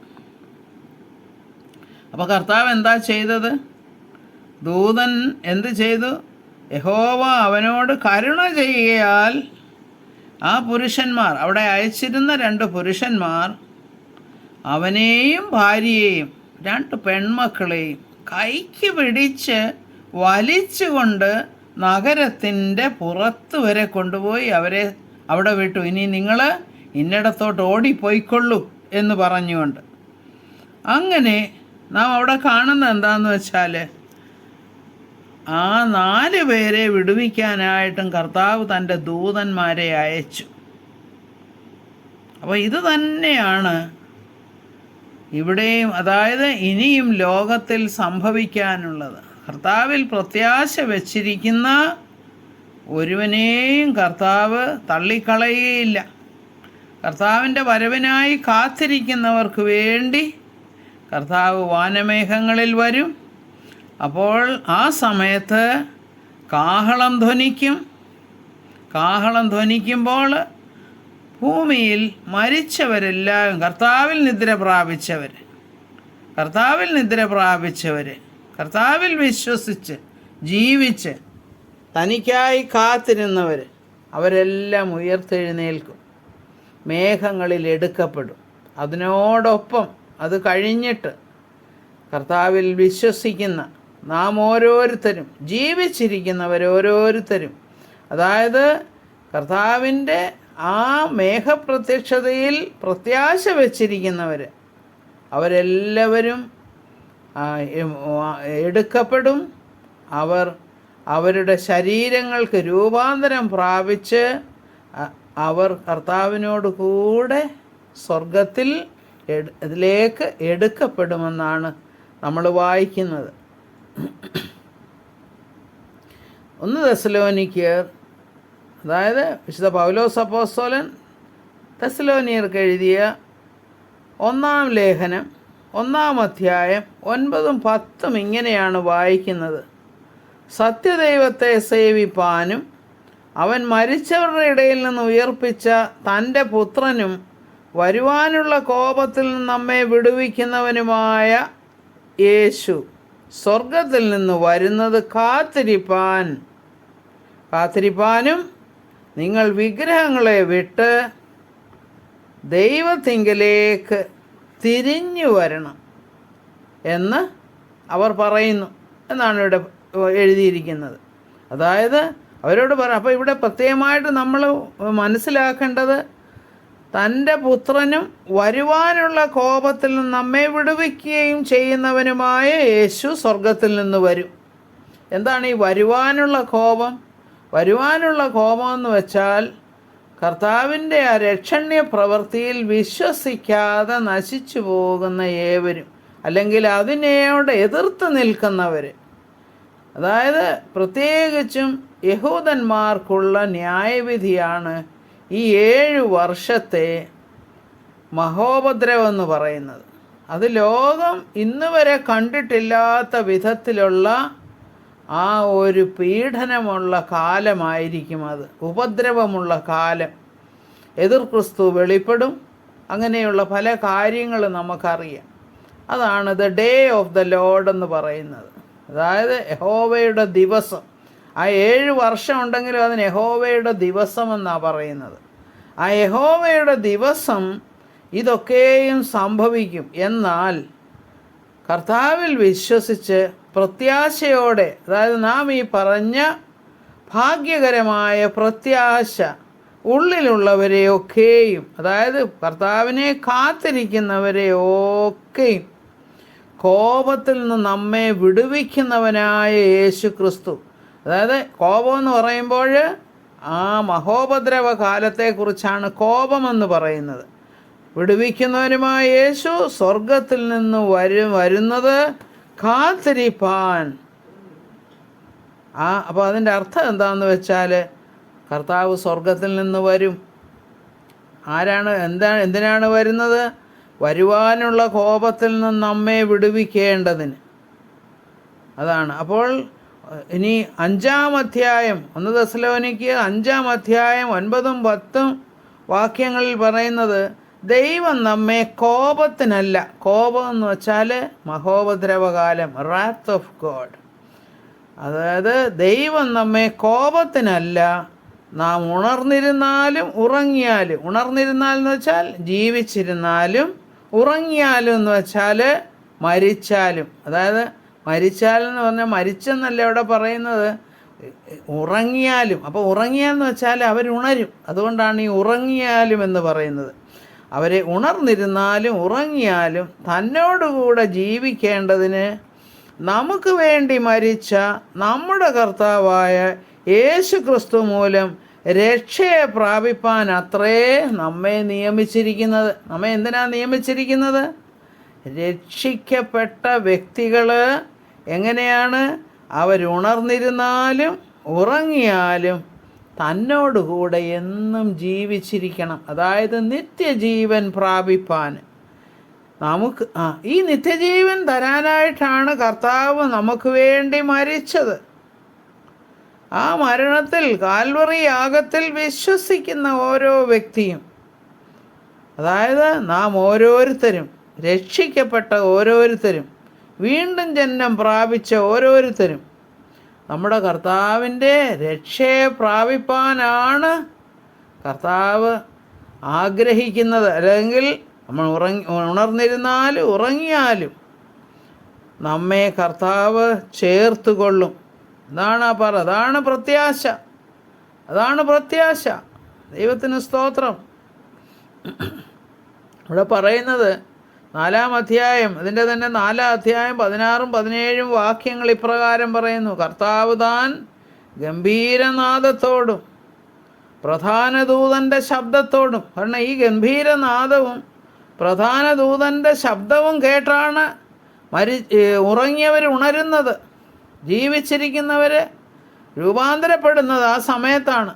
അപ്പോൾ കർത്താവ് എന്താ ചെയ്തത്? ദൂതൻ എന്ത് ചെയ്തു? യഹോവ അവനോട് കരുണ ചെയ്യുകയാൽ ആ പുരുഷന്മാർ, അവിടെ അയച്ചിരുന്ന 2 പുരുഷന്മാർ, അവനെയും ഭാര്യയെയും 2 പെൺമക്കളെയും കൈക്ക് പിടിച്ച് വലിച്ചുകൊണ്ട് നഗരത്തിൻ്റെ പുറത്ത് വരെ കൊണ്ടുപോയി അവരെ അവിടെ വിട്ടു. ഇനി നിങ്ങൾ ഇന്നിടത്തോട്ട് ഓടിപ്പോയിക്കൊള്ളൂ എന്ന് പറഞ്ഞുകൊണ്ട്. അങ്ങനെ നാം അവിടെ കാണുന്നത് എന്താണെന്ന് വെച്ചാൽ, ആ 4 പേരെ വിടുവിക്കാനായിട്ടും കർത്താവ് തൻ്റെ ദൂതന്മാരെ അയച്ചു. അപ്പോൾ ഇത് തന്നെയാണ് ഇവിടെയും, അതായത് ഇനിയും ലോകത്തിൽ സംഭവിക്കാനുള്ളത്. കർത്താവിൽ പ്രത്യാശ വച്ചിരിക്കുന്ന ഒരുവനെയും കർത്താവ് തള്ളിക്കളയുകയില്ല. കർത്താവിൻ്റെ വരവിനായി കാത്തിരിക്കുന്നവർക്ക് വേണ്ടി കർത്താവ് വാനമേഘങ്ങളിൽ വരും. അപ്പോൾ ആ സമയത്ത് കാഹളം ധ്വനിക്കുമ്പോൾ ഭൂമിയിൽ മരിച്ചവരെല്ലാം കർത്താവിൽ നിദ്ര പ്രാപിച്ചവർ, കർത്താവിൽ വിശ്വസിച്ച് ജീവിച്ച് തനിക്കായി കാത്തിരുന്നവർ, അവരെല്ലാം ഉയർത്തെഴുന്നേൽക്കും, മേഘങ്ങളിൽ എടുക്കപ്പെടും. അതിനോടൊപ്പം അത് കഴിഞ്ഞിട്ട് കർത്താവിൽ വിശ്വസിക്കുന്ന നാം ഓരോരുത്തരും, ജീവിച്ചിരിക്കുന്നവരോരോരുത്തരും, അതായത് കർത്താവിൻ്റെ ആ മേഘപ്രത്യക്ഷതയിൽ പ്രത്യാശ വച്ചിരിക്കുന്നവർ, അവരെല്ലാവരും എടുക്കപ്പെടും. അവരുടെ ശരീരങ്ങൾക്ക് രൂപാന്തരം പ്രാപിച്ച് അവർ കർത്താവിനോട് കൂടെ സ്വർഗത്തിൽ ഇതിലേക്ക് എടുക്കപ്പെടുമെന്നാണ് നമ്മൾ വായിക്കുന്നത്. 1 തെസ്സലോനിക്കർ, അതായത് വിശുദ്ധ പൗലോസ് അപ്പോസ്തലൻ തെസ്സലോനിയർക്ക് എഴുതിയ 1-ാം ലേഖനം 1-ാം അധ്യായം 9-ഉം 10-ഉം ഇങ്ങനെയാണ് വായിക്കുന്നത്: സത്യദൈവത്തെ സേവിപ്പാനും അവൻ മരിച്ചവരുടെ ഇടയിൽ നിന്ന് ഉയർപ്പിച്ച തൻ്റെ പുത്രനും വരുവാനുള്ള കോപത്തിൽ നിന്ന് നമ്മെ വിടുവിക്കുന്നവനുമായ യേശു സ്വർഗത്തിൽ നിന്ന് വരുന്നത് കാത്തിരിപ്പാനും നിങ്ങൾ വിഗ്രഹങ്ങളെ വിട്ട് ദൈവത്തിങ്കലേക്ക് തിരിഞ്ഞു വരണം എന്ന് അവർ പറയുന്നു എന്നാണ് ഇവിടെ എഴുതിയിരിക്കുന്നത്. അതായത് അവരോട് അപ്പോൾ ഇവിടെ പ്രത്യേകമായിട്ട് നമ്മൾ മനസ്സിലാക്കേണ്ടത്, തൻ്റെ പുത്രനും വരുവാനുള്ള കോപത്തിൽ നിന്ന് നമ്മെ വിടുവിക്കുകയും ചെയ്യുന്നവനുമായ യേശു സ്വർഗത്തിൽ നിന്ന് വരും. എന്താണ് ഈ വരുവാനുള്ള കോപം? വരുവാനുള്ള കോപം എന്ന് വെച്ചാൽ കർത്താവിൻ്റെ ആ രക്ഷണ്യ പ്രവൃത്തിയിൽ വിശ്വസിക്കാതെ നശിച്ചു പോകുന്ന ഏവരും, അല്ലെങ്കിൽ അതിനോട് എതിർത്ത് നിൽക്കുന്നവർ, അതായത് പ്രത്യേകിച്ചും യഹൂദന്മാർക്കുള്ള ന്യായവിധിയാണ് ഈ 7 വർഷത്തെ മഹോപദ്രവം എന്ന് പറയുന്നത്. അത് ലോകം ഇന്ന് വരെ കണ്ടിട്ടില്ലാത്ത വിധത്തിലുള്ള ആ ഒരു പീഡനമുള്ള കാലമായിരിക്കും അത്, ഉപദ്രവമുള്ള കാലം. എതിർ ക്രിസ്തു വെളിപ്പെടും. അങ്ങനെയുള്ള പല കാര്യങ്ങളും നമുക്കറിയാം. അതാണ് the day of the Lord എന്ന് പറയുന്നത്. അതായത് യഹോവയുടെ ദിവസം. ആ 7 വർഷം ഉണ്ടെങ്കിലും അതിന് യഹോവയുടെ ദിവസം എന്നാണ് പറയുന്നത്. ആ യഹോവയുടെ ദിവസം ഇതൊക്കെയും സംഭവിക്കും. എന്നാൽ കർത്താവിൽ വിശ്വസിച്ച് പ്രത്യാശയോടെ, അതായത് നാം ഈ പറഞ്ഞ ഭാഗ്യകരമായ പ്രത്യാശ ഉള്ളിലുള്ളവരെയൊക്കെയും, അതായത് കർത്താവിനെ കാത്തിരിക്കുന്നവരെയൊക്കെയും കോപത്തിൽ നിന്ന് നമ്മെ വിടുവിക്കുന്നവനായ യേശു ക്രിസ്തു, അതായത് കോപം എന്ന് പറയുമ്പോൾ ആ മഹോപദ്രവ കാലത്തെക്കുറിച്ചാണ് കോപമെന്ന് പറയുന്നത്. വിടുവിക്കുന്നവനുമായ യേശു സ്വർഗത്തിൽ നിന്ന് വരുന്നത് കാത്തിരിപ്പാൻ. അപ്പോൾ അതിൻ്റെ അർത്ഥം എന്താണെന്ന് വെച്ചാൽ, കർത്താവ് സ്വർഗത്തിൽ നിന്ന് വരും. എന്തിനാണ് വരുന്നത്? വരുവാനുള്ള കോപത്തിൽ നിന്ന് നമ്മെ വിടുവിക്കേണ്ടതിന്. അതാണ്. അപ്പോൾ ഇനി 5-ാം അധ്യായം 1 തെസ്സലോനിക്ക് 5-ാം അധ്യായം 9-ഉം 10-ഉം വാക്യങ്ങളിൽ പറയുന്നത്, ദൈവം നമ്മെ കോപത്തിനല്ല, കോപം എന്ന് വെച്ചാൽ മഹോപദ്രവകാലം, റാത്ത് ഓഫ് ഗോഡ്, അതായത് ദൈവം നമ്മെ കോപത്തിനല്ല, നാം ഉണർന്നിരുന്നാലും ഉറങ്ങിയാലും, ഉണർന്നിരുന്നാലെന്ന് വെച്ചാൽ ജീവിച്ചിരുന്നാലും, ഉറങ്ങിയാലും എന്ന് വെച്ചാൽ മരിച്ചാലും, അതായത് മരിച്ചാലെന്ന് പറഞ്ഞാൽ മരിച്ചെന്നല്ല ഇവിടെ പറയുന്നത്, ഉറങ്ങിയാലും. അപ്പോൾ ഉറങ്ങിയാലെന്ന് വെച്ചാൽ അവരുണരും. അതുകൊണ്ടാണ് ഈ ഉറങ്ങിയാലും എന്ന് പറയുന്നത്. അവരെ ഉണർന്നിരുന്നാലും ഉറങ്ങിയാലും തന്നോടുകൂടെ ജീവിക്കേണ്ടതിന് നമുക്ക് വേണ്ടി മരിച്ച നമ്മുടെ കർത്താവായ യേശു ക്രിസ്തു മൂലം രക്ഷയെ പ്രാപിപ്പാൻ അത്രേ നമ്മെ നിയമിച്ചിരിക്കുന്നത്. നമ്മെ എന്തിനാണ് നിയമിച്ചിരിക്കുന്നത്? രക്ഷിക്കപ്പെട്ട വ്യക്തികൾ എങ്ങനെയാണ്? അവരുണർന്നിരുന്നാലും ഉറങ്ങിയാലും തന്നോടുകൂടെ എന്നും ജീവിച്ചിരിക്കണം. അതായത് നിത്യജീവൻ പ്രാപിപ്പാൻ. നമുക്ക് ഈ നിത്യജീവൻ തരാനായിട്ടാണ് കർത്താവ് നമുക്ക് വേണ്ടി മരിച്ചത്. ആ മരണത്തിൽ, കാൽവറി യാഗത്തിൽ വിശ്വസിക്കുന്ന ഓരോ വ്യക്തിയും, അതായത് നാം ഓരോരുത്തരും, രക്ഷിക്കപ്പെട്ട ഓരോരുത്തരും, വീണ്ടും ജന്മം പ്രാപിച്ച ഓരോരുത്തരും നമ്മുടെ കർത്താവിൻ്റെ രക്ഷയെ പ്രാപിപ്പാനാണ് കർത്താവ് ആഗ്രഹിക്കുന്നത്. അല്ലെങ്കിൽ നമ്മൾ ഉണർന്നിരുന്നാലും ഉറങ്ങിയാലും നമ്മെ കർത്താവ് ചേർത്തുകൊള്ളും. അതാണ് പ്രത്യാശ. അതാണ് പ്രത്യാശ. ദൈവത്തിന് സ്തോത്രം. ഇവിടെ പറയുന്നത് 4-ാം അധ്യായം, അതിൻ്റെ തന്നെ 4-ാം അധ്യായം 16-ഉം 17-ഉം വാക്യങ്ങൾ ഇപ്രകാരം പറയുന്നു: കർത്താവ് താൻ ഗംഭീരനാദത്തോടും പ്രധാന ദൂതൻ്റെ ശബ്ദത്തോടും, കാരണം ഈ ഗംഭീരനാദവും പ്രധാന ദൂതൻ്റെ ശബ്ദവും കേട്ടാണ് ഉറങ്ങിയവർ ഉണരുന്നത്, ജീവിച്ചിരിക്കുന്നവർ രൂപാന്തരപ്പെടുന്നത് ആ സമയത്താണ്.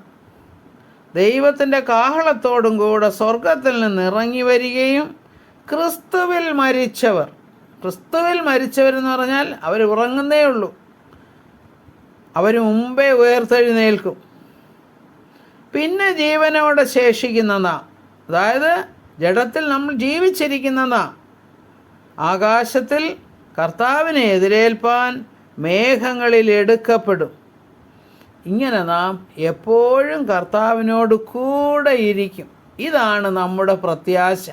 ദൈവത്തിൻ്റെ കാഹളത്തോടും കൂടെ സ്വർഗത്തിൽ നിന്ന് ഇറങ്ങി വരികയും ക്രിസ്തുവിൽ മരിച്ചവരെന്ന് പറഞ്ഞാൽ അവർ ഉറങ്ങുന്നേ ഉള്ളൂ, അവർ മുമ്പേ ഉയർത്തെഴുന്നേൽക്കും. പിന്നെ ജീവനോടെ ശേഷിക്കുന്ന നാം, അതായത് ജഡത്തിൽ നമ്മൾ ജീവിച്ചിരിക്കുന്ന നാം, ആകാശത്തിൽ കർത്താവിനെ എതിരേൽപ്പാൻ മേഘങ്ങളിൽ എടുക്കപ്പെടും. ഇങ്ങനെ നാം എപ്പോഴും കർത്താവിനോട് കൂടെ ഇരിക്കും. ഇതാണ് നമ്മുടെ പ്രത്യാശ.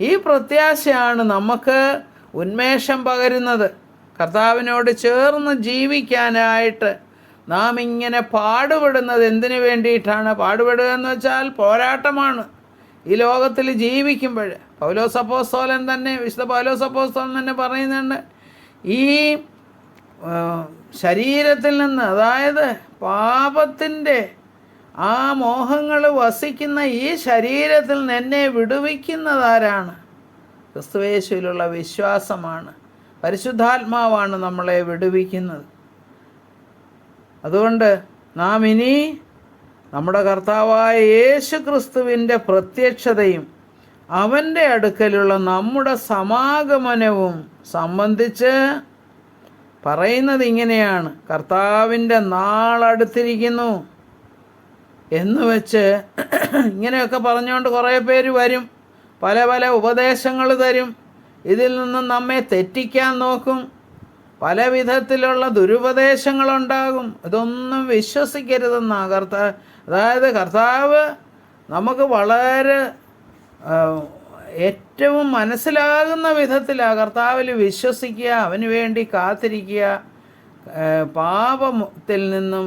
ഈ പ്രത്യാശയാണ് നമുക്ക് ഉന്മേഷം പകരുന്നത്. കർത്താവിനോട് ചേർന്ന് ജീവിക്കാനായിട്ട് നാം ഇങ്ങനെ പാടുപെടുന്നത് എന്തിനു വേണ്ടിയിട്ടാണ്? പാടുപെടുക എന്ന് വെച്ചാൽ പോരാട്ടമാണ്. ഈ ലോകത്തിൽ ജീവിക്കുമ്പോൾ പൗലോസ് അപ്പോസ്തലൻ തന്നെ, വിശുദ്ധ പൗലോസ് അപ്പോസ്തലൻ തന്നെ പറയുന്നുണ്ട്, ഈ ശരീരത്തിൽ നിന്ന്, അതായത് പാപത്തിൻ്റെ ആ മോഹങ്ങൾ വസിക്കുന്ന ഈ ശരീരത്തിൽ നിന്ന് എന്നെ വിടുവിക്കുന്നതാരാണ്? ക്രിസ്തുയേശുവിലുള്ള വിശ്വാസമാണ്. പരിശുദ്ധാത്മാവാണ് നമ്മളെ വിടുവിക്കുന്നത്. അതുകൊണ്ട് നാം ഇനി നമ്മുടെ കർത്താവായ യേശു ക്രിസ്തുവിൻ്റെ പ്രത്യക്ഷതയും അവൻ്റെ അടുക്കലുള്ള നമ്മുടെ സമാഗമനവും സംബന്ധിച്ച് പറയുന്നത് ഇങ്ങനെയാണ്: കർത്താവിൻ്റെ നാളടുത്തിരിക്കുന്നു എന്ന് വെച്ച് ഇങ്ങനെയൊക്കെ പറഞ്ഞുകൊണ്ട് കുറേ പേര് വരും, പല പല ഉപദേശങ്ങൾ തരും, ഇതിൽ നിന്നും നമ്മെ തെറ്റിക്കാൻ നോക്കും, പല വിധത്തിലുള്ള ദുരുപദേശങ്ങളുണ്ടാകും. ഇതൊന്നും വിശ്വസിക്കരുതെന്നാണ് അതായത് കർത്താവ് നമുക്ക് വളരെ ഏറ്റവും മനസ്സിലാകുന്ന വിധത്തിലാണ് കർത്താവിൽ വിശ്വസിക്കുക, അവന് വേണ്ടി കാത്തിരിക്കുക, പാപത്തിൽ നിന്നും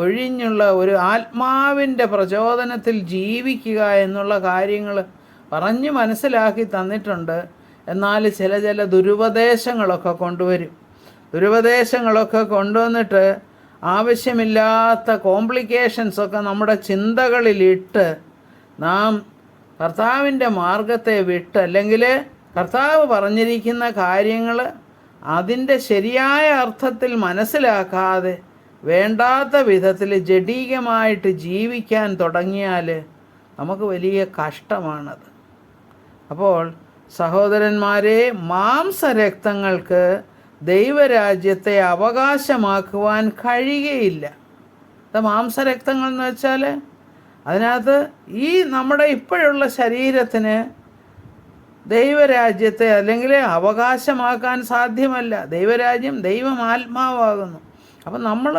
ഒഴിഞ്ഞുള്ള ഒരു ആത്മാവിൻ്റെ പ്രചോദനത്തിൽ ജീവിക്കുക എന്നുള്ള കാര്യങ്ങൾ പറഞ്ഞ് മനസ്സിലാക്കി തന്നിട്ടുണ്ട്. എന്നാൽ ചില ദുരുപദേശങ്ങളൊക്കെ കൊണ്ടുവരും. ദുരുപദേശങ്ങളൊക്കെ കൊണ്ടുവന്നിട്ട് ആവശ്യമില്ലാത്ത കോംപ്ലിക്കേഷൻസൊക്കെ നമ്മുടെ ചിന്തകളിലിട്ട് നാം കർത്താവിൻ്റെ മാർഗത്തെ വിട്ട്, അല്ലെങ്കിൽ കർത്താവ് പറഞ്ഞിരിക്കുന്ന കാര്യങ്ങൾ അതിൻ്റെ ശരിയായ അർത്ഥത്തിൽ മനസ്സിലാക്കാതെ വേണ്ടാത്ത വിധത്തിൽ ജഡീകമായിട്ട് ജീവിക്കാൻ തുടങ്ങിയാൽ നമുക്ക് വലിയ കഷ്ടമാണത്. അപ്പോൾ സഹോദരന്മാരെ, മാംസരക്തങ്ങൾക്ക് ദൈവരാജ്യത്തെ അവകാശമാക്കുവാൻ കഴിയുകയില്ല. അത് മാംസരക്തങ്ങൾ എന്ന് വെച്ചാൽ അതിനകത്ത് ഈ നമ്മുടെ ഇപ്പോഴുള്ള ശരീരത്തിന് ദൈവരാജ്യത്തെ അല്ലെങ്കിൽ അവകാശമാക്കാൻ സാധ്യമല്ല. ദൈവരാജ്യം ദൈവം ആത്മാവാകുന്നു. അപ്പം നമ്മൾ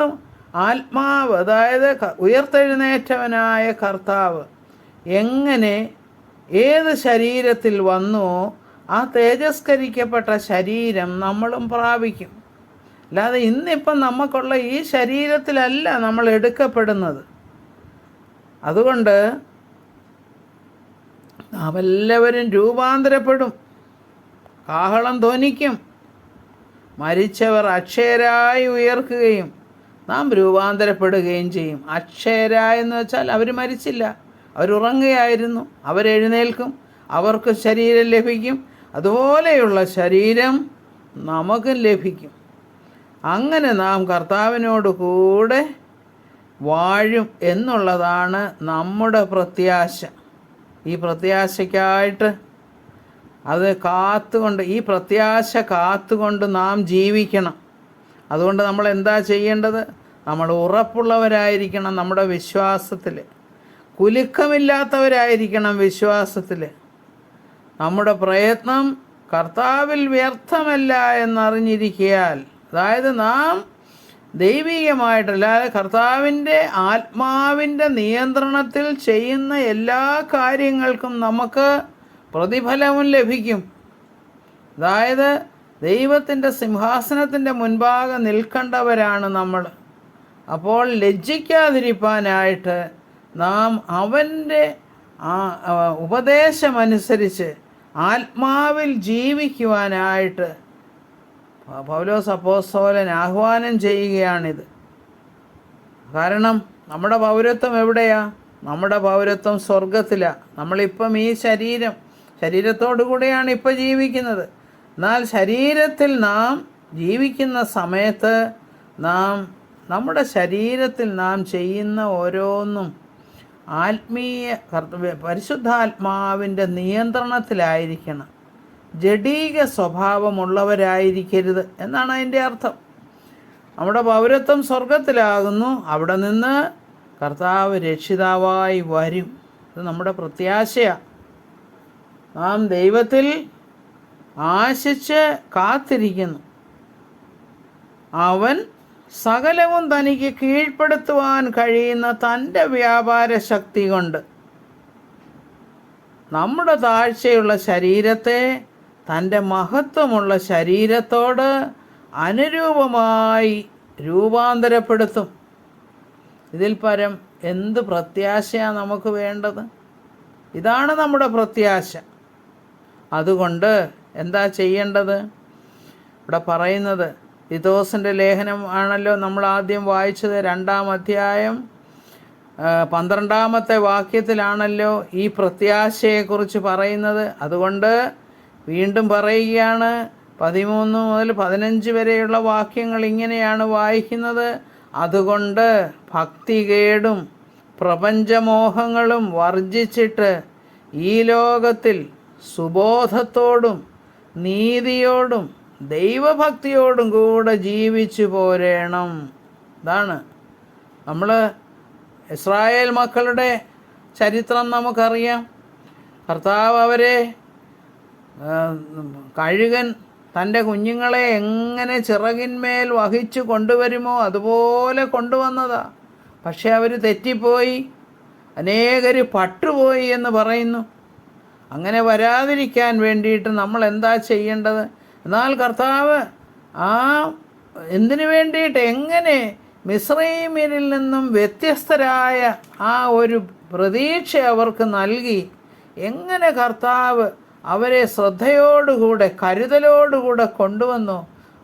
ആത്മാവ്, അതായത് ഉയർത്തെഴുന്നേറ്റവനായ കർത്താവ് എങ്ങനെ ഏത് ശരീരത്തിൽ വന്നുവോ ആ തേജസ്കരിക്കപ്പെട്ട ശരീരം നമ്മളും പ്രാപിക്കും. അല്ലാതെ ഇന്നിപ്പം നമുക്കുള്ള ഈ ശരീരത്തിലല്ല നമ്മൾ എടുക്കപ്പെടുന്നത്. അതുകൊണ്ട് നാം എല്ലാവരും രൂപാന്തരപ്പെടും, കാഹളം ധ്വനിക്കും, മരിച്ചവർ അക്ഷയരായി ഉയർക്കുകയും നാം രൂപാന്തരപ്പെടുകയും ചെയ്യും. അക്ഷയരായെന്ന് വെച്ചാൽ അവർ മരിച്ചില്ല, അവരുറങ്ങുകയായിരുന്നു, അവരെഴുന്നേൽക്കും, അവർക്ക് ശരീരം ലഭിക്കും, അതുപോലെയുള്ള ശരീരം നമുക്കും ലഭിക്കും. അങ്ങനെ നാം കർത്താവിനോട് കൂടെ വാഴും എന്നുള്ളതാണ് നമ്മുടെ പ്രത്യാശ. ഈ പ്രത്യാശയ്ക്കായിട്ട് ഈ പ്രത്യാശ കാത്തുകൊണ്ട് നാം ജീവിക്കണം. അതുകൊണ്ട് നമ്മൾ എന്താ ചെയ്യേണ്ടത്? നമ്മൾ ഉറപ്പുള്ളവരായിരിക്കണം നമ്മുടെ വിശ്വാസത്തിൽ, കുലുക്കമില്ലാത്തവരായിരിക്കണം വിശ്വാസത്തിൽ. നമ്മുടെ പ്രയത്നം കർത്താവിൽ വ്യർത്ഥമല്ല എന്നറിഞ്ഞിരിക്കയാൽ, അതായത് നാം ദൈവികമായിട്ടല്ലാതെ കർത്താവിൻ്റെ ആത്മാവിൻ്റെ നിയന്ത്രണത്തിൽ ചെയ്യുന്ന എല്ലാ കാര്യങ്ങൾക്കും നമുക്ക് പ്രതിഫലവും ലഭിക്കും. അതായത് ദൈവത്തിൻ്റെ സിംഹാസനത്തിൻ്റെ മുൻപാകെ നിൽക്കേണ്ടവരാണ് നമ്മൾ. അപ്പോൾ ലജ്ജിക്കാതിരിക്കാനായിട്ട് നാം അവൻ്റെ ഉപദേശമനുസരിച്ച് ആത്മാവിൽ ജീവിക്കുവാനായിട്ട് പൗലോസ് അപ്പോസ്തലൻ ആഹ്വാനം ചെയ്യുകയാണിത്. കാരണം നമ്മുടെ പൗരത്വം എവിടെയാ? നമ്മുടെ പൗരത്വം സ്വർഗത്തിലാണ്. നമ്മളിപ്പം ഈ ശരീരത്തോടു കൂടെയാണ് ഇപ്പോൾ ജീവിക്കുന്നത്. എന്നാൽ ശരീരത്തിൽ നാം ജീവിക്കുന്ന സമയത്ത് നമ്മുടെ ശരീരത്തിൽ നാം ചെയ്യുന്ന ഓരോന്നും പരിശുദ്ധാത്മാവിൻ്റെ നിയന്ത്രണത്തിലായിരിക്കണം. ജഡീക സ്വഭാവമുള്ളവരായിരിക്കരുത് എന്നാണ് അതിൻ്റെ അർത്ഥം. നമ്മുടെ പൗരത്വം സ്വർഗത്തിലാകുന്നു. അവിടെ നിന്ന് കർത്താവ് രക്ഷിതാവായി വരും. ഇത് നമ്മുടെ പ്രത്യാശയാണ്. നാം ദൈവത്തിൽ ആശിച്ച് കാത്തിരിക്കുന്നു. അവൻ സകലവും തനിക്ക് കീഴ്പ്പെടുത്തുവാൻ കഴിയുന്ന തൻ്റെ വ്യാപാര ശക്തി കൊണ്ട് നമ്മുടെ താഴ്ചയുള്ള ശരീരത്തെ തൻ്റെ മഹത്വമുള്ള ശരീരത്തോട് അനുരൂപമായി രൂപാന്തരപ്പെടുത്തും. ഇതിൽ പരം എന്ത് പ്രത്യാശയാണ് നമുക്ക് വേണ്ടത്? ഇതാണ് നമ്മുടെ പ്രത്യാശ. അതുകൊണ്ട് എന്താ ചെയ്യേണ്ടത്? ഇവിടെ പറയുന്നത് തീത്തോസിൻ്റെ ലേഖനം ആണല്ലോ നമ്മൾ ആദ്യം വായിച്ചത്. 2-ാം അധ്യായം 12-ാമത്തെ വാക്യത്തിലാണല്ലോ ഈ പ്രത്യാശയെക്കുറിച്ച് പറയുന്നത്. അതുകൊണ്ട് വീണ്ടും പറയുകയാണ്. 13 മുതൽ 15 വരെയുള്ള വാക്യങ്ങൾ ഇങ്ങനെയാണ് വായിക്കുന്നത്. അതുകൊണ്ട് ഭക്തികേടും പ്രപഞ്ചമോഹങ്ങളും വർജിച്ചിട്ട് ഈ ലോകത്തിൽ സുബോധത്തോടും നീതിയോടും ദൈവഭക്തിയോടും കൂടെ ജീവിച്ചു പോരേണം. ഇതാണ് നമ്മൾ ഇസ്രായേൽ മക്കളുടെ ചരിത്രം നമുക്കറിയാം. കർത്താവ് അവരെ കഴുകൻ തൻ്റെ കുഞ്ഞുങ്ങളെ എങ്ങനെ ചിറകിന്മേൽ വഹിച്ചു കൊണ്ടുവരുമോ അതുപോലെ കൊണ്ടുവന്നതാ. പക്ഷെ അവർ തെറ്റിപ്പോയി, അനേകർ പട്ടുപോയി എന്ന് പറയുന്നു. അങ്ങനെ വരാതിരിക്കാൻ വേണ്ടിയിട്ട് നമ്മൾ എന്താ ചെയ്യേണ്ടത്? എന്നാൽ കർത്താവ് എന്തിനു വേണ്ടിയിട്ട്, എങ്ങനെ മിസ്രയീമ്യരിൽ നിന്നും വ്യത്യസ്തരായ ഒരു പ്രതീക്ഷ അവർക്ക് നൽകി, എങ്ങനെ കർത്താവ് അവരെ ശ്രദ്ധയോടുകൂടെ കരുതലോടുകൂടെ കൊണ്ടുവന്നു.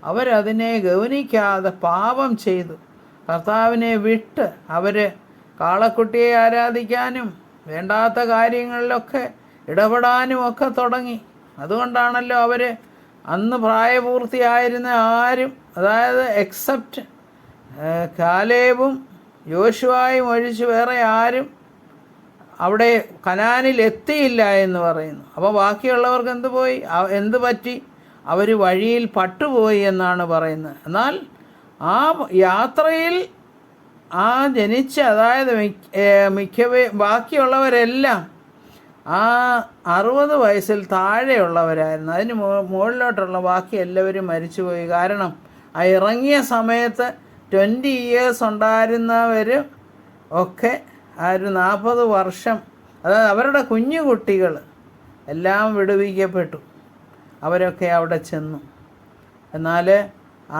അവരതിനെ ഗൗനിക്കാതെ പാപം ചെയ്തു. കർത്താവിനെ വിട്ട് അവർ കാളക്കുട്ടിയെ ആരാധിക്കാനും വേണ്ടാത്ത കാര്യങ്ങളിലൊക്കെ ഇടപെടാനും ഒക്കെ തുടങ്ങി. അതുകൊണ്ടാണല്ലോ അവർ അന്ന് പ്രായപൂർത്തിയായിരുന്ന ആരും, അതായത് എക്സെപ്റ്റ് കാലേബും യോശുവായും ഒഴിച്ച് വേറെ ആരും അവിടെ കനാനിൽ എത്തിയില്ല എന്ന് പറയുന്നു. അപ്പോൾ ബാക്കിയുള്ളവർക്ക് എന്ത് പറ്റി? അവർ വഴിയിൽ പട്ടുപോയി എന്നാണ് പറയുന്നത്. എന്നാൽ ആ യാത്രയിൽ അതായത് ബാക്കിയുള്ളവരെല്ലാം 60 വയസ്സിൽ താഴെയുള്ളവരായിരുന്നു. അതിന് മുകളിലോട്ടുള്ള ബാക്കി എല്ലാവരും മരിച്ചുപോയി. കാരണം ഇറങ്ങിയ സമയത്ത് 20 ഇയേഴ്സ് ഉണ്ടായിരുന്നവർ ഒക്കെ ഒരു 40 വർഷം, അതായത് അവരുടെ കുഞ്ഞു കുട്ടികൾ എല്ലാം വിടുവിക്കപ്പെട്ടു. അവരൊക്കെ അവിടെ ചെന്നു. എന്നാൽ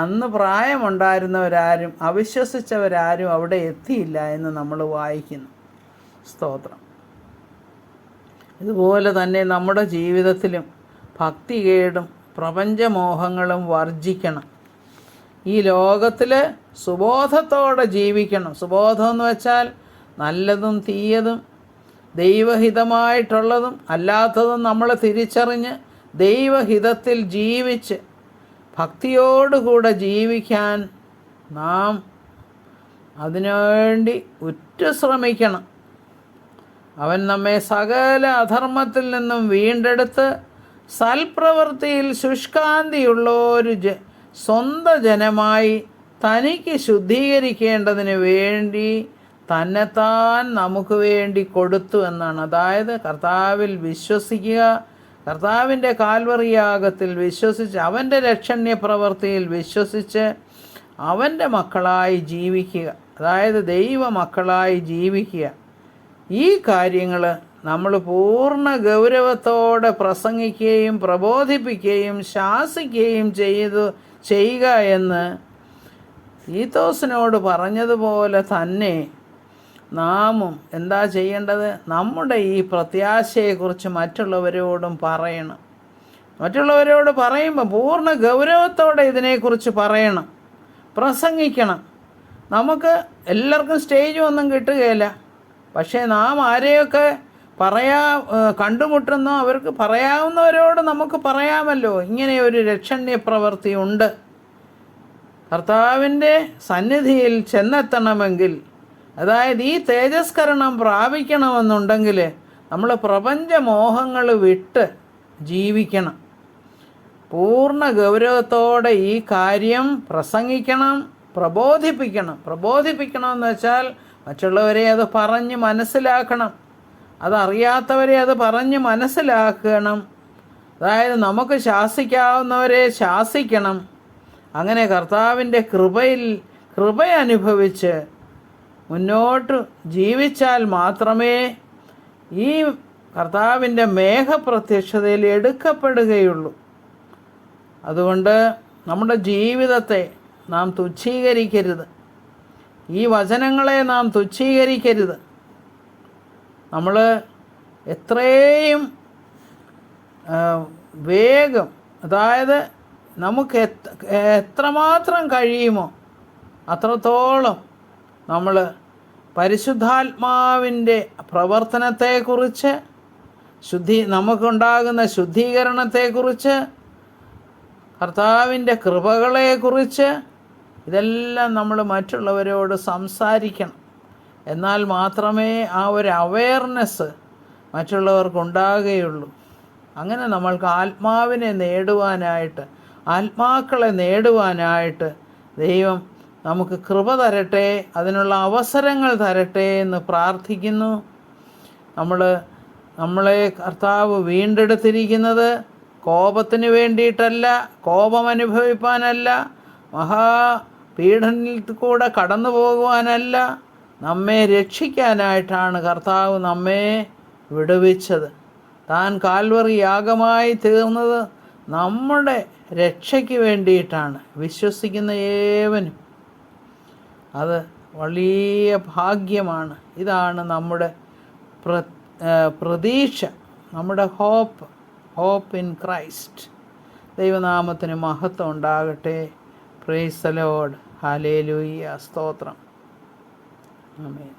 അന്ന് പ്രായമുണ്ടായിരുന്നവരാരും അവിശ്വസിച്ചവരാരും അവിടെ എത്തിയില്ല എന്ന് നമ്മൾ വായിക്കുന്നു. സ്തോത്രം. ഇതുപോലെ തന്നെ നമ്മുടെ ജീവിതത്തിലും ഭക്തികേടും പ്രപഞ്ചമോഹങ്ങളും വർജിക്കണം. ഈ ലോകത്തിൽ സുബോധത്തോടെ ജീവിക്കണം. സുബോധം എന്ന് വെച്ചാൽ നല്ലതും തീയതും ദൈവഹിതമായിട്ടുള്ളതും അല്ലാത്തതും നമ്മൾ തിരിച്ചറിഞ്ഞ് ദൈവഹിതത്തിൽ ജീവിച്ച് ഭക്തിയോടുകൂടെ ജീവിക്കാൻ നാം അതിനുവേണ്ടി ഉറ്റു ശ്രമിക്കണം. അവൻ നമ്മെ സകല അധർമ്മത്തിൽ നിന്നും വീണ്ടെടുത്ത് സൽപ്രവൃത്തിയിൽ ശുഷ്കാന്തിയുള്ള ഒരു സ്വന്തം ജനമായി തനിക്ക് ശുദ്ധീകരിക്കേണ്ടതിന് വേണ്ടി തന്നെത്താൻ നമുക്ക് വേണ്ടി കൊടുത്തു എന്നാണ്. അതായത് കർത്താവിൽ വിശ്വസിക്കുക, കർത്താവിൻ്റെ കാൽവറിയാഗത്തിൽ വിശ്വസിച്ച് അവൻ്റെ രക്ഷണ്യ പ്രവൃത്തിയിൽ വിശ്വസിച്ച് അവൻ്റെ മക്കളായി ജീവിക്കുക, അതായത് ദൈവ മക്കളായി ജീവിക്കുക. ഈ കാര്യങ്ങൾ നമ്മൾ പൂർണ്ണ ഗൗരവത്തോടെ പ്രസംഗിക്കുകയും പ്രബോധിപ്പിക്കുകയും ശാസിക്കുകയും ചെയ്യുക എന്ന് തീത്തോസിനോട് പറഞ്ഞതുപോലെ തന്നെ നാമും എന്താ ചെയ്യേണ്ടത്? നമ്മുടെ ഈ പ്രത്യാശയെക്കുറിച്ച് മറ്റുള്ളവരോടും പറയണം. മറ്റുള്ളവരോട് പറയുമ്പോൾ പൂർണ്ണ ഗൗരവത്തോടെ ഇതിനെക്കുറിച്ച് പറയണം, പ്രസംഗിക്കണം. നമുക്ക് എല്ലാവർക്കും സ്റ്റേജ് ഒന്നും കിട്ടുകയില്ല. പക്ഷേ നാം ആരെയൊക്കെ കണ്ടുമുട്ടുന്നോ അവർക്ക് പറയാവുന്നവരോട് നമുക്ക് പറയാമല്ലോ, ഇങ്ങനെ ഒരു രക്ഷണ്യ പ്രവൃത്തി ഉണ്ട്. കർത്താവിൻ്റെ സന്നിധിയിൽ ചെന്നെത്തണമെങ്കിൽ, അതായത് ഈ തേജസ്കരണം പ്രാപിക്കണമെന്നുണ്ടെങ്കിൽ നമ്മൾ പ്രപഞ്ചമോഹങ്ങൾ വിട്ട് ജീവിക്കണം. പൂർണ്ണ ഗൗരവത്തോടെ ഈ കാര്യം പ്രസംഗിക്കണം, പ്രബോധിപ്പിക്കണമെന്ന് വെച്ചാൽ മറ്റുള്ളവരെ അത് പറഞ്ഞ് മനസ്സിലാക്കണം, അതറിയാത്തവരെ അത് പറഞ്ഞ് മനസ്സിലാക്കണം. അതായത് നമുക്ക് ശാസിക്കാവുന്നവരെ ശാസിക്കണം. അങ്ങനെ കർത്താവിൻ്റെ കൃപ അനുഭവിച്ച് മുന്നോട്ട് ജീവിച്ചാൽ മാത്രമേ ഈ കർത്താവിൻ്റെ മേഘപ്രത്യക്ഷതയിൽ എടുക്കപ്പെടുകയുള്ളൂ. അതുകൊണ്ട് നമ്മുടെ ജീവിതത്തെ നാം തുച്ഛീകരിക്കരുത്, ഈ വചനങ്ങളെ നാം തുച്ഛീകരിക്കരുത്. നമ്മൾ എത്രയും വേഗം, അതായത് നമുക്ക് എത്രമാത്രം കഴിയുമോ അത്രത്തോളം നമ്മൾ പരിശുദ്ധാത്മാവിൻ്റെ പ്രവർത്തനത്തെക്കുറിച്ച്, നമുക്കുണ്ടാകുന്ന ശുദ്ധീകരണത്തെക്കുറിച്ച്, കർത്താവിൻ്റെ കൃപകളെക്കുറിച്ച് ഇതെല്ലാം നമ്മൾ മറ്റുള്ളവരോട് സംസാരിക്കണം. എന്നാൽ മാത്രമേ ആ ഒരു അവെയർനെസ് മറ്റുള്ളവർക്കുണ്ടാകുകയുള്ളൂ. അങ്ങനെ നമ്മൾക്ക് ആത്മാക്കളെ നേടുവാനായിട്ട് ദൈവം നമുക്ക് കൃപ തരട്ടെ, അതിനുള്ള അവസരങ്ങൾ തരട്ടെ എന്ന് പ്രാർത്ഥിക്കുന്നു. നമ്മളെ കർത്താവ് വീണ്ടെടുത്തിരിക്കുന്നത് കോപത്തിന് വേണ്ടിയിട്ടല്ല, കോപം അനുഭവിപ്പാനല്ല, മഹാപീഡനത്തിൽ കൂടെ കടന്നു പോകുവാനല്ല, നമ്മെ രക്ഷിക്കാനായിട്ടാണ് കർത്താവ് നമ്മെ വിടുവിച്ചത്. താൻ കാൽവറി യാഗമായി തീർന്നത് നമ്മുടെ രക്ഷയ്ക്ക് വേണ്ടിയിട്ടാണ്. വിശ്വസിക്കുന്ന ഏവനും അത് വലിയ ഭാഗ്യമാണ്. ഇതാണ് നമ്മുടെ പ്രതീക്ഷ, നമ്മുടെ ഹോപ്പ് ഇൻ ക്രൈസ്റ്റ്. ദൈവനാമത്തിന് മഹത്വം ഉണ്ടാകട്ടെ. Praise the Lord. ഹല്ലേലൂയ. സ്തോത്രം. ആമേൻ.